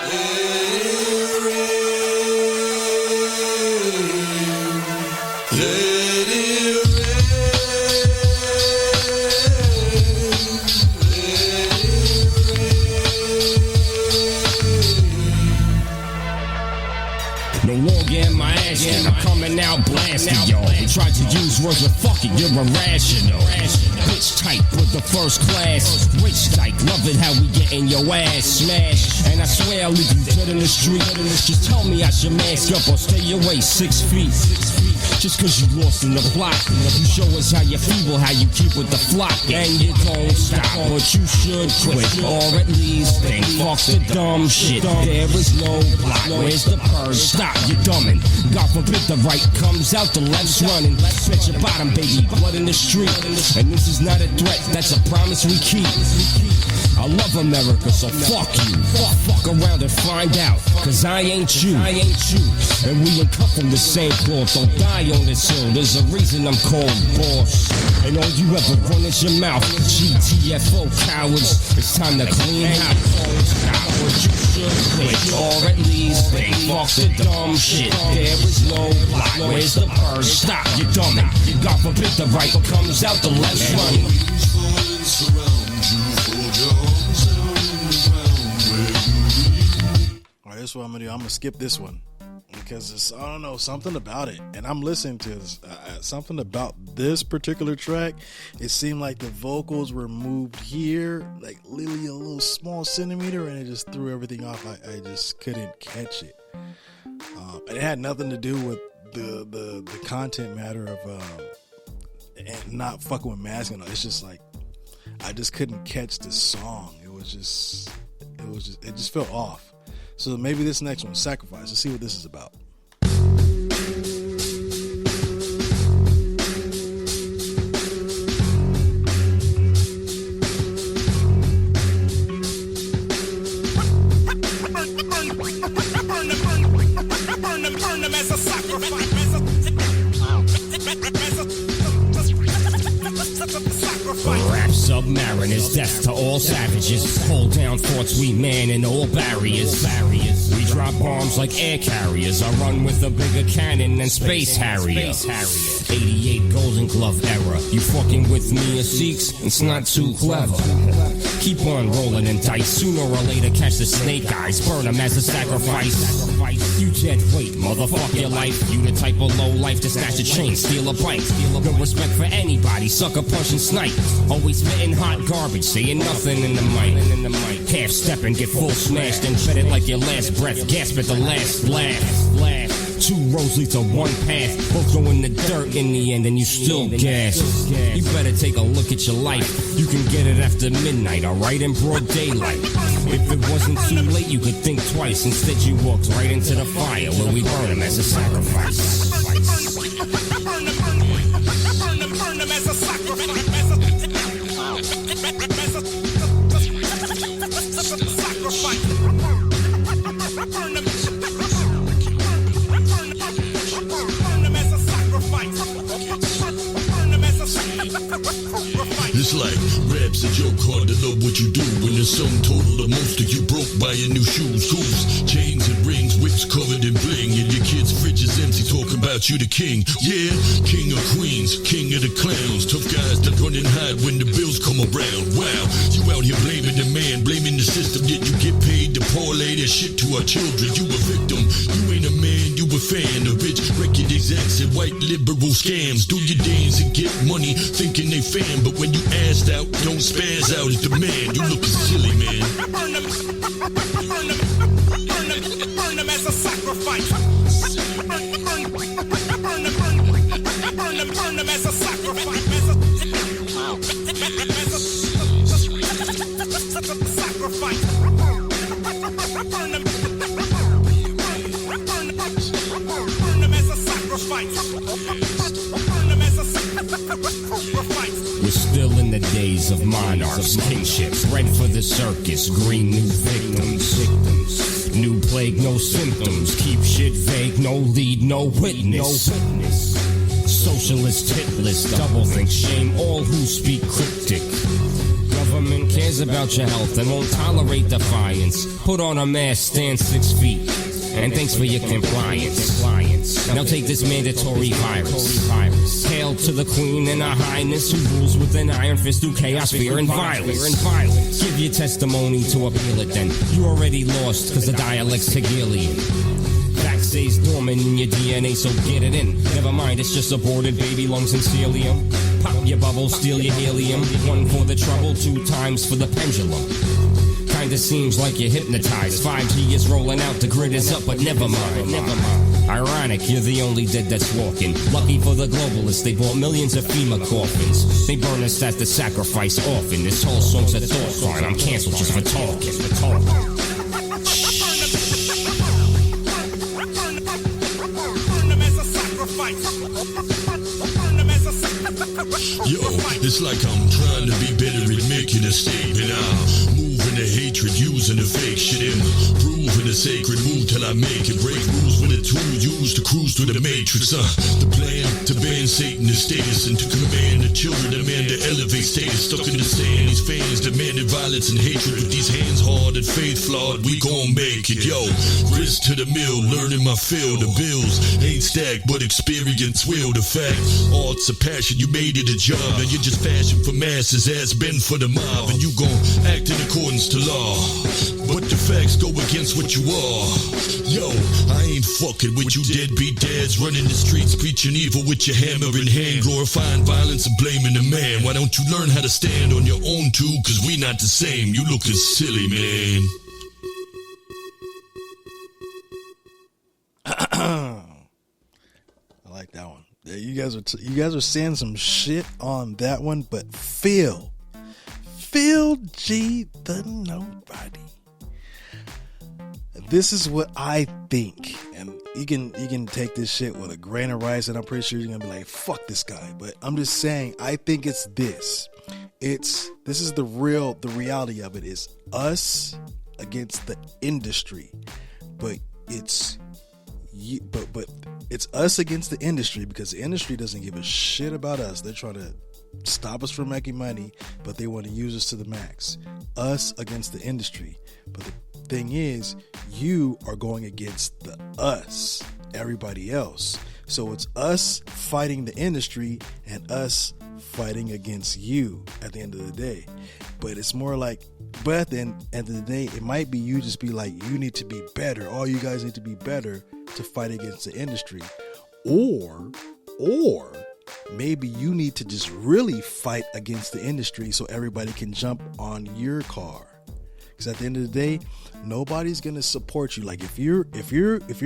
Let it rain. Let it rain. No longer in my ass, I'm coming out blasting, y'all. You tried to use words of fucking, you're irrational. Bitch type with the first class. Rich type, love it how we getting your ass smashed. And I swear I'll leave you dead in the street. Just tell me I should mask up or stay away 6 feet. Just cause you lost in the plot. You show us how you feeble, how you keep with the flock. And you don't stop, but you should quit. Or at least think, fuck the dumb shit. There is no plot, where's the purge? Stop, you're dumbing. God forbid the right comes out, the left's running. Bet your bottom, baby, blood in the street. And this is not a threat, that's a promise we keep. I love America, so fuck you. Fuck around and find out, cause I ain't you. And we ain't cut from the same cloth. Don't die on this hill, there's a reason I'm called boss. And all you ever run is your mouth. GTFO cowards, it's time to clean house. Stop what you should quit, or at least think. Fuck the dumb shit. There is no plot. Where's the bird? Stop, you dummy. God forbid the right comes out the left running. Alright, this is what I'm gonna do. I'm gonna skip this one because it's, I don't know, something about it. And I'm listening to this, something about this particular track. It seemed like the vocals were moved here, like literally a little small centimeter, and it just threw everything off. I just couldn't catch it. And it had nothing to do with the content matter of and not fucking with masking. It's just like I just couldn't catch the song. It just felt off. So maybe this next one, Sacrifice. Let's see what this is about. Burn them as a sacrifice. Rap submariners, death to all savages. Hold down forts, we man in all barriers. We drop bombs like air carriers. I run with a bigger cannon than Space Harrier. 88 Golden Glove era. You fucking with me or Sikhs? It's not too clever. Keep on rolling and dice. Sooner or later catch the snake eyes. Burn them as a sacrifice. You dead weight, motherfuck your life. You the type of low life to snatch a chain, steal a bike. No respect for anybody, sucker punch and snipe. Always spitting hot garbage, saying nothing in the mic. Half step and get full smashed and fed it like your last breath. Gasp at the last laugh. Two roads lead to one path. Both go in the dirt in the end and you still gasp. You better take a look at your life. You can get it after midnight, alright, in broad daylight. If it wasn't too late, you could think twice. Instead you walked right into the fire where we burn them as a sacrifice. Burn them as a sacrifice. It's like rap's a joke, hard to know what you do when the sum total of most of you broke buying new shoes, goose, chains and rings, whips covered in bling, and your kid's fridge is empty talking about you the king. Yeah, king of queens, king of the clowns, tough guys that run and hide when the bills come around. Wow, you out here blaming the man, blaming the system, yet you get paid to parlay that shit to our children. You a victim, you ain't a man, you a fan of rich record execs and white liberal scams. Do your dance and get money thinking they fan, but when you asked out, don't spaz out at the man. You looking silly, man. Burn them as a sacrifice. Burn them as a sacrifice. We're still in the days of monarchs, kingships, red for the circus, green new victims. New plague, no symptoms, keep shit vague, no lead, no witness. Socialist hit list, double think, shame all who speak cryptic. Government cares about your health and won't tolerate defiance. Put on a mask, stand 6 feet. And thanks for your compliance. Now take this mandatory virus. Hail to the Queen and her Highness, who rules with an iron fist through chaos, fear, and violence. Give your testimony to appeal it then. You already lost, cause the dialect's Hegelian. Fact stays dormant in your DNA, so get it in. Never mind, it's just aborted baby lungs and celium. Pop your bubble, steal your helium. 1 for the trouble, 2 times for the pendulum. Kinda seems like you're hypnotized. 5G is rolling out, the grid is up, but never mind. Ironic, you're the only dead that's walking. Lucky for the globalists, they bought millions of FEMA coffins. They burn us as the sacrifice often. This whole song's a thought crime. I'm canceled just for talking. Yo, it's like I'm trying to be better at making a statement. I'm moving the hatred, using the fake shit. Improving the sacred move till I make it. Break rules with a tool used to cruise through the matrix. The plan to ban Satan the status and to command the children, demand to elevate status. Stuck in the sand, these fans demanded violence and hatred. With these hands hard and faith flawed, we gon' make it. Yo, wrist to the mill, learning my field. The bills ain't stacked, but experience will. The fact, art's a passion, you made it a job. Now you're just fashion for masses, has been for the mob. And you gon' act in accordance to law, but the facts go against what you are. Yo, I ain't fucking with you deadbeat dads running the streets, preaching evil with your hammer in hand, glorifying violence and blaming the man. Why don't you learn how to stand on your own too? Cause we not the same. You looking silly, man. I like that one. Yeah, you guys are saying some shit on that one, but Phil G the Nobody. This is what I think, and you can take this shit with a grain of rice, and I'm pretty sure you're gonna be like, fuck this guy. But I'm just saying, I think it's this. This is the reality of it is us against the industry, but it's us against the industry because the industry doesn't give a shit about us. They're trying to stop us from making money, but they want to use us to the max. Us against the industry, but the thing is, you are going against the us, everybody else. So it's us fighting the industry and us fighting against you at the end of the day. But it's more like, but at the end of the day, it might be you just be like, you need to be better. All you guys need to be better to fight against the industry. Or maybe you need to just really fight against the industry so everybody can jump on your car. Because at the end of the day, nobody's gonna support you. Like if your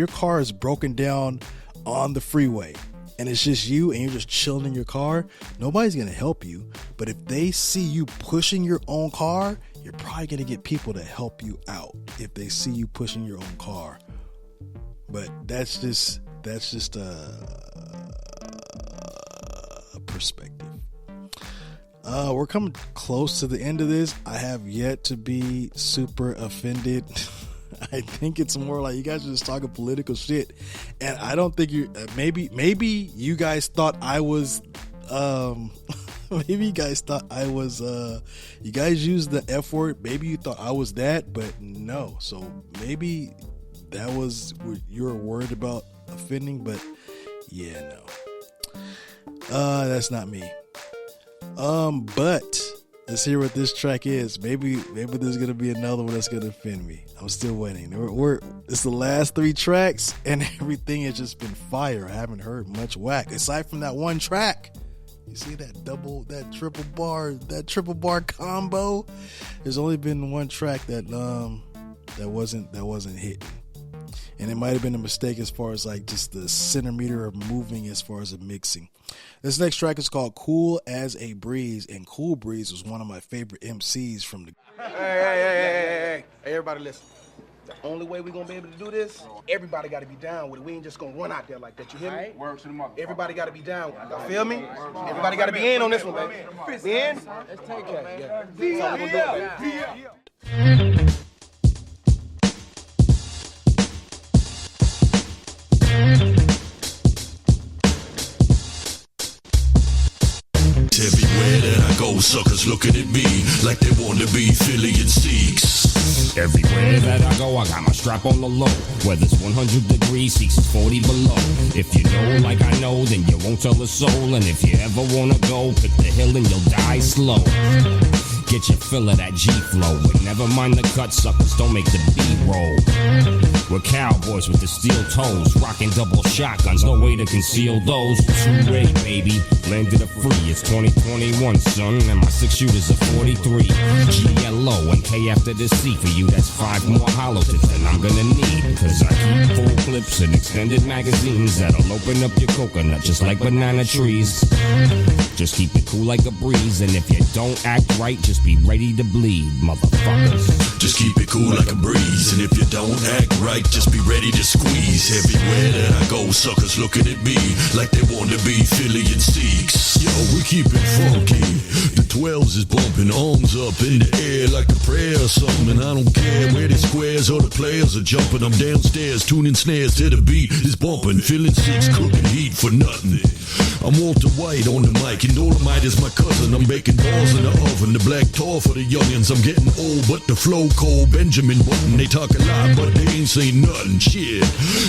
car is broken down on the freeway and it's just you and you're just chilling in your car, nobody's gonna help you. But if they see you pushing your own car, you're probably gonna get people to help you out if they see you pushing your own car. But that's just a perspective. We're coming close to the end of this. I have yet to be super offended. I think it's more like you guys are just talking political shit, and I don't think you. Maybe you guys thought I was. Maybe you guys thought I was. You guys used the F word. Maybe you thought I was that, but no. So maybe that was what you were worried about offending, but yeah, no. That's not me. But let's hear what this track is. Maybe there's gonna be another one that's gonna offend me. I'm still waiting. It's the last 3 tracks, and everything has just been fire. I haven't heard much whack aside from that one track. You see that triple bar combo. There's only been one track that wasn't hitting. And it might have been a mistake as far as like just the centimeter of moving as far as the mixing. This next track is called Cool as a Breeze, and Cool Breeze was one of my favorite MCs from the... Hey, everybody listen. The only way we're going to be able to do this, everybody got to be down with it. We ain't just going to run out there like that, you hear me? Word to the mother. Everybody got to be down. Y'all feel me? Everybody got to be in on this one, baby. We in? Let's take it. Yeah. Everywhere that I go, suckers looking at me like they want to be Philly and Seeks. Everywhere that I go, I got my strap on the low. Whether it's 100 degrees, 6 is 40 below. If you know like I know, then you won't tell a soul. And if you ever wanna go, pick the hill and you'll die slow. Get your fill of that G-flow, but never mind the cut, suckers, don't make the beat roll. We're cowboys with the steel toes, rocking double shotguns, no way to conceal those. 2-8, baby, landed a free, it's 2021, son, and my 6 shooters are 43. GLO and K after the C, for you that's 5 more hollow tips than I'm gonna need. Cause I keep full clips and extended magazines that'll open up your coconut just like banana trees. Just keep it cool like a breeze, and if you don't act right, just be ready to bleed, motherfuckers. Just keep it cool like a breeze. And if you don't act right, just be ready to squeeze. Everywhere that I go, suckers looking at me like they want to be Philly and Seeks. Yo, we keep it funky. The 12s is bumping, arms up in the air like a prayer or something. I don't care where the squares or the players are jumping. I'm downstairs tuning snares to the beat is bumping. Philly and Seeks cooking heat for nothing. I'm Walter White on the mic, and Dolomite is my cousin. I'm baking balls in the oven, the black tar for the youngins. I'm getting old, but the flow cold. Benjamin Button, they talk a lot, but they ain't saying nothing. Shit,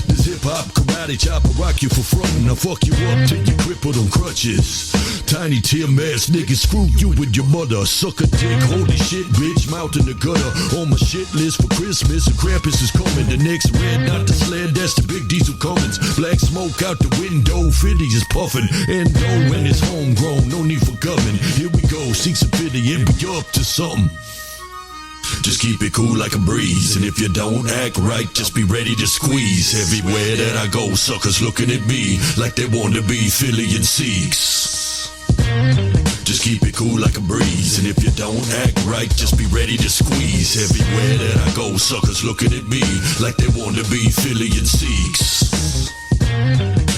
this hip-hop karate chopper rock you for frontin'. I'll fuck you up till you crippled on crutches. Tiny Tim ass niggas, screw you with your mother. Suck a dick, holy shit, bitch, mouth in the gutter. On my shit list for Christmas, and Krampus is coming. The next red, not the sled, that's the big diesel Cummins. Black smoke out the window, 50s is puffin'. And no, when it's homegrown, no need for government. Here we go, seek some pity and be up to something. Just keep it cool like a breeze. And if you don't act right, just be ready to squeeze. Everywhere that I go, suckers looking at me like they want to be Philly and Seeks. Just keep it cool like a breeze. And if you don't act right, just be ready to squeeze. Everywhere that I go, suckers looking at me like they want to be Philly and Seeks.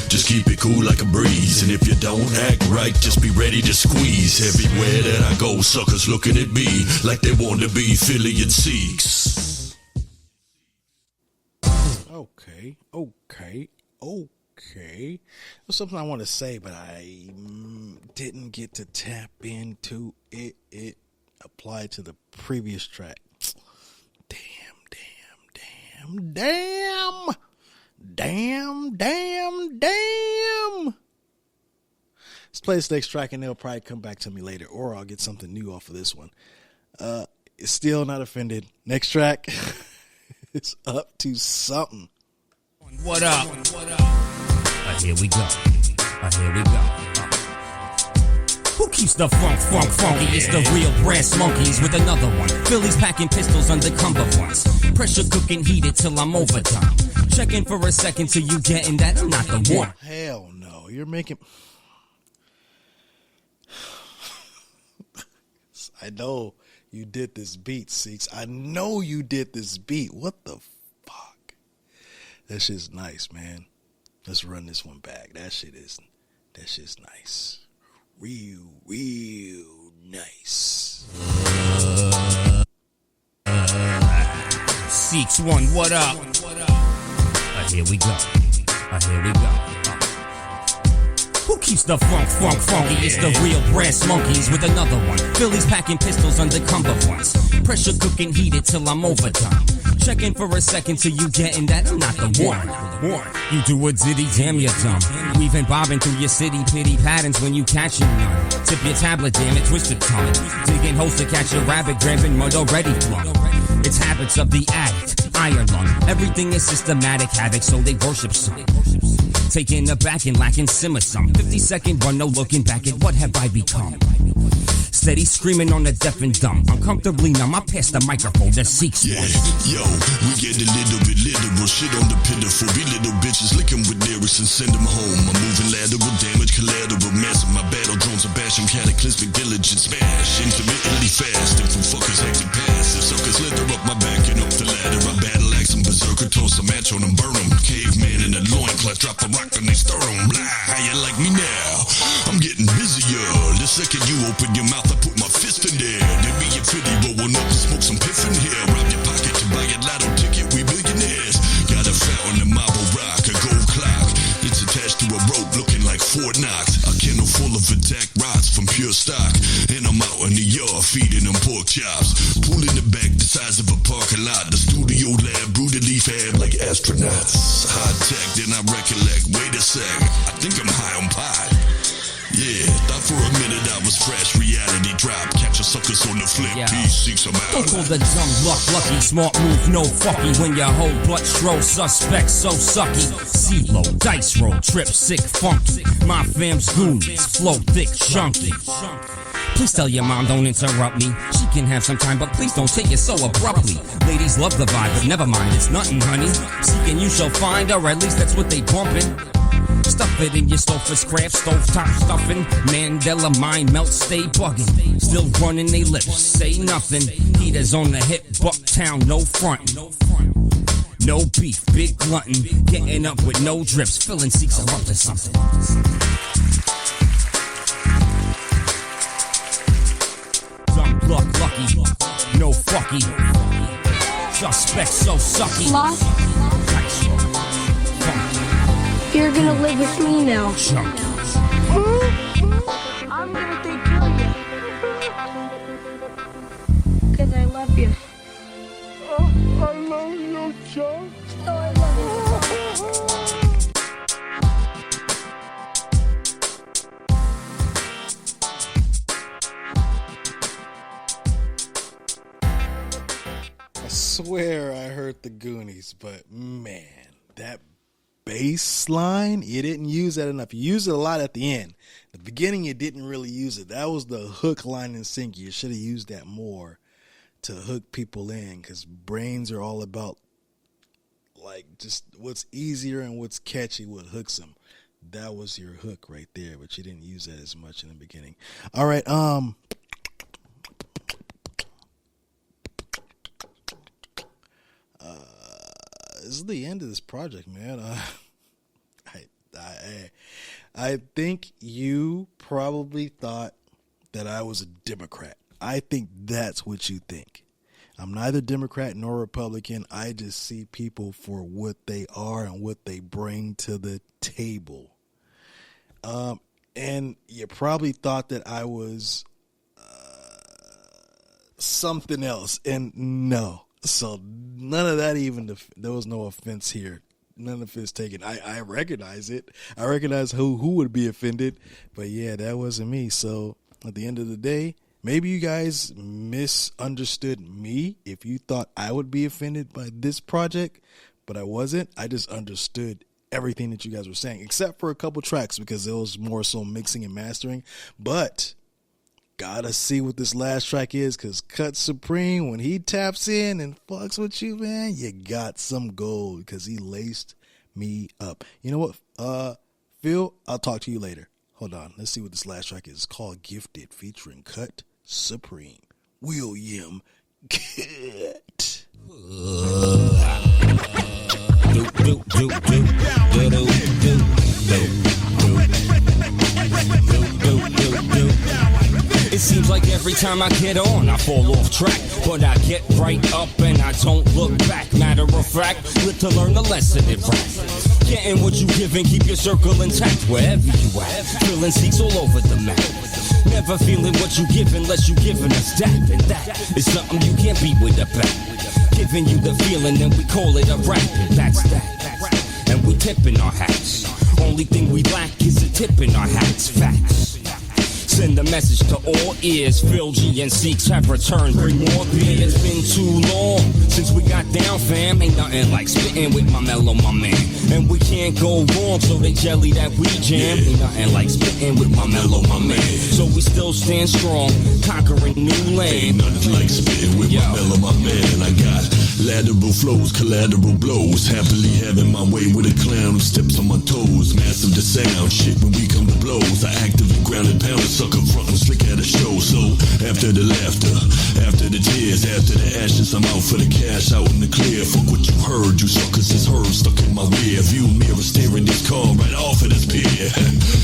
Just keep it cool like a breeze. And if you don't act right, just be ready to squeeze. Everywhere that I go, suckers looking at me like they want to be Philly and Seeks. Okay. There's something I want to say, but I didn't get to tap into it. It applied to the previous track. Damn. Let's play this next track and they'll probably come back to me later, or I'll get something new off of this one. It's still not offended. Next track is up to something. What up? Here we go. Who keeps the funk funky? It's the real brass monkeys with another one. Phillies packing pistols under cummerbunds. Pressure cooking heated till I'm overdone. Checking for a second till you getting that I'm not the one. Hell no, you're making... I know you did this beat, Seeks. I know you did this beat. What the fuck? That shit's nice, man. Let's run this one back. That shit's nice. Real nice. Seeks one, what up? Here we go. Who keeps the funk funky? It's the real brass monkeys with another one. Phillies packing pistols under cummerbunds. Pressure cooking heated till I'm overdone. Checking for a second till you getting that I'm not the one. You do a diddy, damn you're dumb. Weaving bobbing through your city, pity patterns when you catch none. Tip your tablet, damn it, twisted tongue. Digging holes to catch a rabbit, grabbing mud already flung. It's habits of the addict, iron lung. Everything is systematic havoc, so they worship some. Taking a back and lacking simmer some. 50-second run, no looking back at what have I become. Steady screaming on the deaf and dumb. Uncomfortably numb, I pass the microphone to Seeks. Yeah, yo, we get a little bit literal. Shit on the pitiful. We little bitches licking with lyrics and send them home. I'm moving lateral, damage collateral. Massive, my battle drones are bashing. Cataclysmic diligence smash. Intermittently fast. And from fuckers acting passive. Suckers litter up my back and up the ladder. I battle axe them berserker. Toss a match on them, burn them. Caveman in a loincloth. Drop a rock and they stir them. Blah, how you like me now? I'm getting busier. The second you open your mouth, I put my fist in there. There be a pity, rolling up and smoke some piff in here. Rob your pocket to buy a lotto ticket, we millionaires. Got a fountain, a marble rock, a gold clock. It's attached to a rope looking like Fort Knox. A kennel full of intact rods from pure stock. And I'm out in the yard feeding them pork chops. Pulling the back the size of a parking lot. The studio lab brutally fab like astronauts. High tech, then I recollect. Wait a sec, I think I'm high on pie. Yeah, thought for a minute I was fresh. Reality drop, capture suckers on the flip. P6, I'm out. Don't call the dumb luck lucky. Smart move, no fucky. When your whole butt stroll, suspect so sucky. CeeLo, dice roll, trip sick, funky. My fam's goonies, flow thick, chunky. Please tell your mom don't interrupt me. She can have some time, but please don't take it so abruptly. Ladies love the vibe, but never mind, it's nothing, honey. Seeking you shall find, or at least that's what they bumpin'. Stuff it in your sofa's craft, stove top stuffing. Mandela mind melt, stay bugging. Still running they lips, say nothing. Heaters on the hip, Bucktown, no front. No beef, big glutton. Getting up with no drips, filling seats are up to something. Dumb luck, lucky, no fucky. Suspect so sucky. Lost? You're gonna live with me now. I'm gonna take care of you. Cause I love you. Oh, I love you, Chuck. Oh, I love you. I swear I heard the Goonies, but man, that bass line, you didn't use that enough. You used it a lot at the end. The beginning, you didn't really use it. That was the hook, line, and sink. You should have used that more to hook people in, because brains are all about like just what's easier and what's catchy, what hooks them. That was your hook right there, but you didn't use that as much in the beginning. All right, this is the end of this project, man. I think you probably thought that I was a Democrat. I think that's what you think. I'm neither Democrat nor Republican. I just see people for what they are and what they bring to the table. And you probably thought that I was something else, and no. So none of that, even there was no offense here. None of it's taken. I recognize it. I recognize who would be offended, but yeah, that wasn't me. So at the end of the day, maybe you guys misunderstood me if you thought I would be offended by this project, but I wasn't. I just understood everything that you guys were saying, except for a couple tracks, because it was more so mixing and mastering. But gotta see what this last track is, because Cut Supreme, when he taps in and fucks with you, man, you got some gold, because he laced me up. You know what, Phil, I'll talk to you later. Hold on, let's see what this last track is. It's called Gifted, featuring Cut Supreme, William Cut. It seems like every time I get on, I fall off track. But I get right up and I don't look back. Matter of fact, live to learn the lesson in rap. Getting what you give and keep your circle intact wherever you at. Filling seats all over the map. Never feeling what you give unless you giving us that. And that is something you can't beat with a bat. Giving you the feeling and we call it a rap. And that's that. And we tipping our hats. Only thing we lack is a tip in our hats. Facts. Send a message to all ears. Phil G and Seeks have returned. Bring more beer. It's been too long since we got down, fam. Ain't nothing like spitting with my mellow, my man. And we can't go wrong, so they jelly that we jam. Ain't nothing like spitting with my mellow, my man. So we still stand strong, conquering new land. Ain't nothing like spitting with my mellow, my man. I got lateral flows, collateral blows. Happily having my way with a clown who steps on my toes. Massive the sound, shit when we come to blows. I actively grounded pound and sucker front and slick at a show. So after the laughter, after the tears, after the ashes, I'm out for the cash, out in the clear. Fuck what you heard, you suckers is heard, stuck in my rear view mirror, staring this car right off of this pier.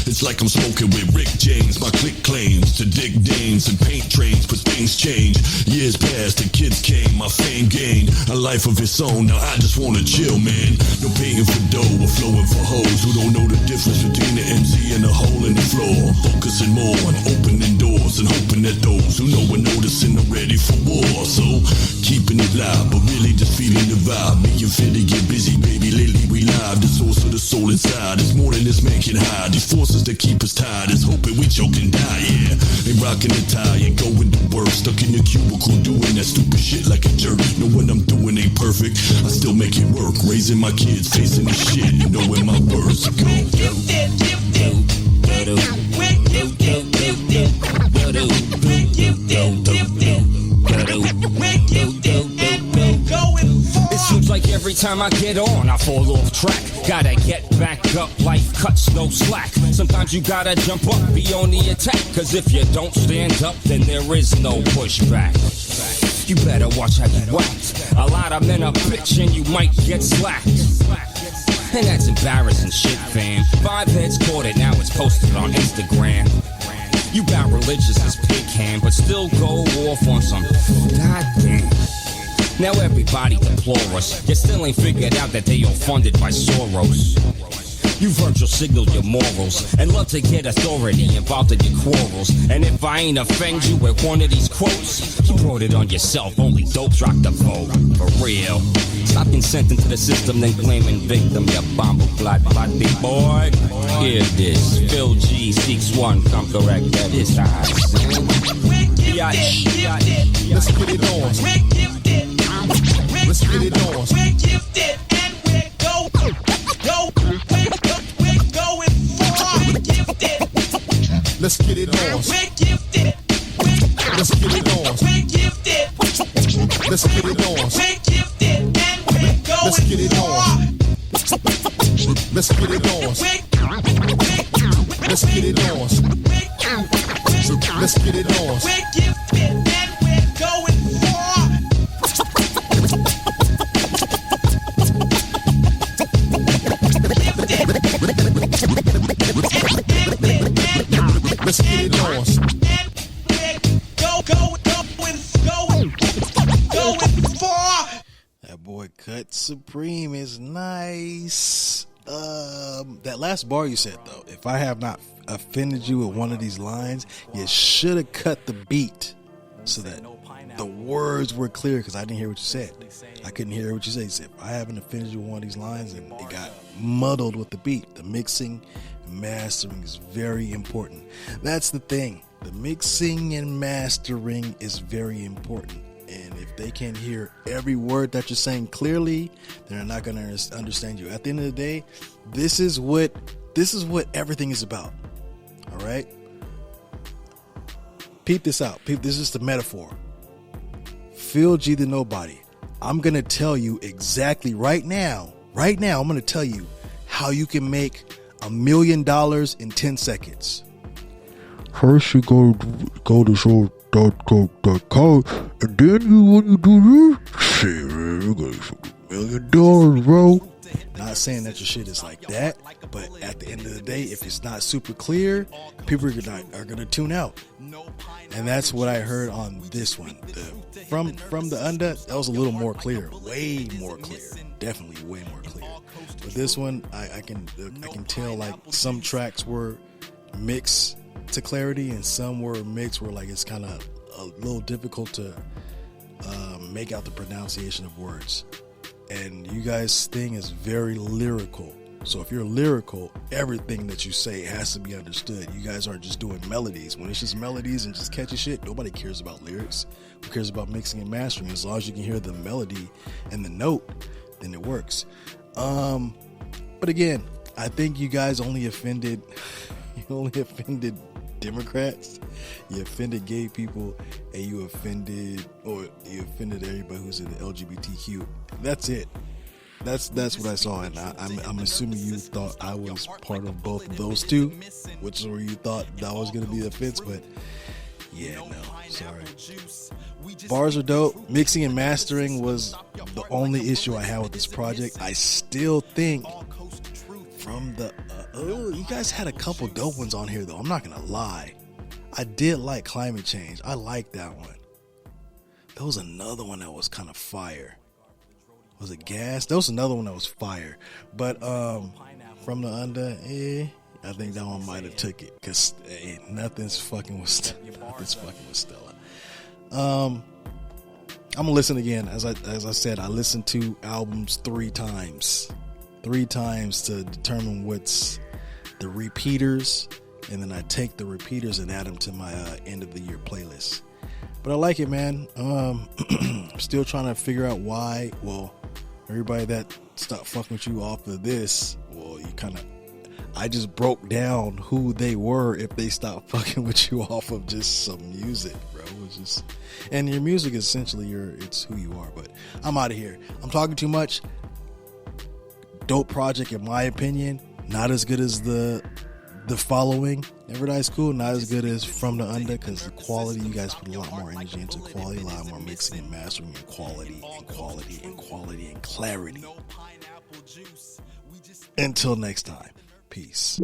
It's like I'm smoking with Rick James. My click claims to dig dames and paint trains, but things change. Years passed and kids came, my fame gained a life of its own. Now I just wanna chill, man. No paying for dough or flowing for hoes who don't know the difference between the MC and the hole in the floor. Focusing more on opening doors and hoping that those who know are noticing are ready for war. So keeping it live, but really just feeling the vibe. Me and Philly get busy, baby. Lately we live. The source of the soul inside is more than this man can hide. These forces that keep us tied is hoping we choke and die. Yeah, ain't rocking the tie and going to work. Stuck in the cubicle doing that stupid shit like a jerk. Know what I'm doing ain't perfect. I still make it work. Raising my kids, facing the shit, knowing my words go. It's Seems like every time I get on, I fall off track. Gotta get back up, life cuts no slack. Sometimes you gotta jump up, be on the attack. Cause if you don't stand up, then there is no pushback. You better watch how you act. A lot of men are bitch and you might get slapped. And that's embarrassing shit, fam. 5 heads caught it, now it's posted on Instagram. You bout religious as pig hand, but still go off on some goddamn. Now everybody deplore us, yet still ain't figured out that they all funded by Soros. You virtual signal your morals and love to get authority involved in your quarrels. And if I ain't offend you with one of these quotes, you brought it on yourself, only dopes rock the vote. For real. Stop consenting to the system, then blaming victim, you bombo glad body boy. Hear this, Phil G seeks one, come correct that is time. Let's get it on. We're gifted. Let's get it on. We're gifted and we're going far. We're gifted. Let's get it on. We're gifted. Let's get it on. We're gifted. Let's get it on. We're gifted and we're going Let's get it on. Let's get it on. Let's get it on. Let's get it on. We're gifted and we're going far. Let's get it on. Going far. That boy Cut Supreme is nice. That last bar you said though, if I have not offended you with one of these lines, you should have cut the beat so that the words were clear, because I didn't hear what you said. I couldn't hear what you said. You said, if I haven't offended you with one of these lines, and it got muddled with the beat. The mixing and mastering is very important. That's the thing. The mixing and mastering is very important. And if they can't hear every word that you're saying clearly, they're not going to understand you. At the end of the day, this is what everything is about. All right? Peep this out. This is the metaphor. Phil G the Nobody. I'm going to tell you exactly right now, I'm going to tell you how you can make $1 million in 10 seconds. First you go to show.com, and then when you do this, shit, man, you got $1 million, bro. Not saying that your shit is like that, but at the end of the day, if it's not super clear, people are gonna tune out. And that's what I heard on this one. From the under, that was a little more clear, way more clear, definitely way more clear. But this one, I can tell like some tracks were mixed to clarity, and some were mixed where like it's kind of a little difficult to make out the pronunciation of words. And you guys' thing is very lyrical. So if you're lyrical, everything that you say has to be understood. You guys aren't just doing melodies. When it's just melodies and just catchy shit, nobody cares about lyrics. Who cares about mixing and mastering? As long as you can hear the melody and the note, then it works. But again, I think you guys only offended Democrats, you offended gay people, and you offended everybody who's in the LGBTQ. That's it. That's what I saw, and I'm assuming you thought I was part of both of those two, which is where you thought that was going to be the offense, but yeah, no, sorry. Bars are dope. Mixing and mastering was the only issue I had with this project. I still think from the you guys had a couple dope ones on here though. I'm not gonna lie, I did like Climate Change. I like that one. There was another one that was kind of fire. Was it Gas? There was another one that was fire. But from the under, I think that one might have took it, because nothing's fucking with Stella. I'm gonna listen again. As I said, I listened to albums 3 times to determine what's the repeaters, and then I take the repeaters and add them to my end of the year playlist. But I like it, man. I'm still trying to figure out why. Well, everybody that stopped fucking with you off of this, well, I just broke down who they were if they stopped fucking with you off of just some music, bro. It's just, and your music is essentially it's who you are. But I'm out of here. I'm talking too much. Dope project in my opinion. Not as good as the following. Never Die School. Not as good as From the Under, because the quality, you guys put a lot more energy into quality, a lot more mixing and mastering and quality and clarity. Until next time, peace.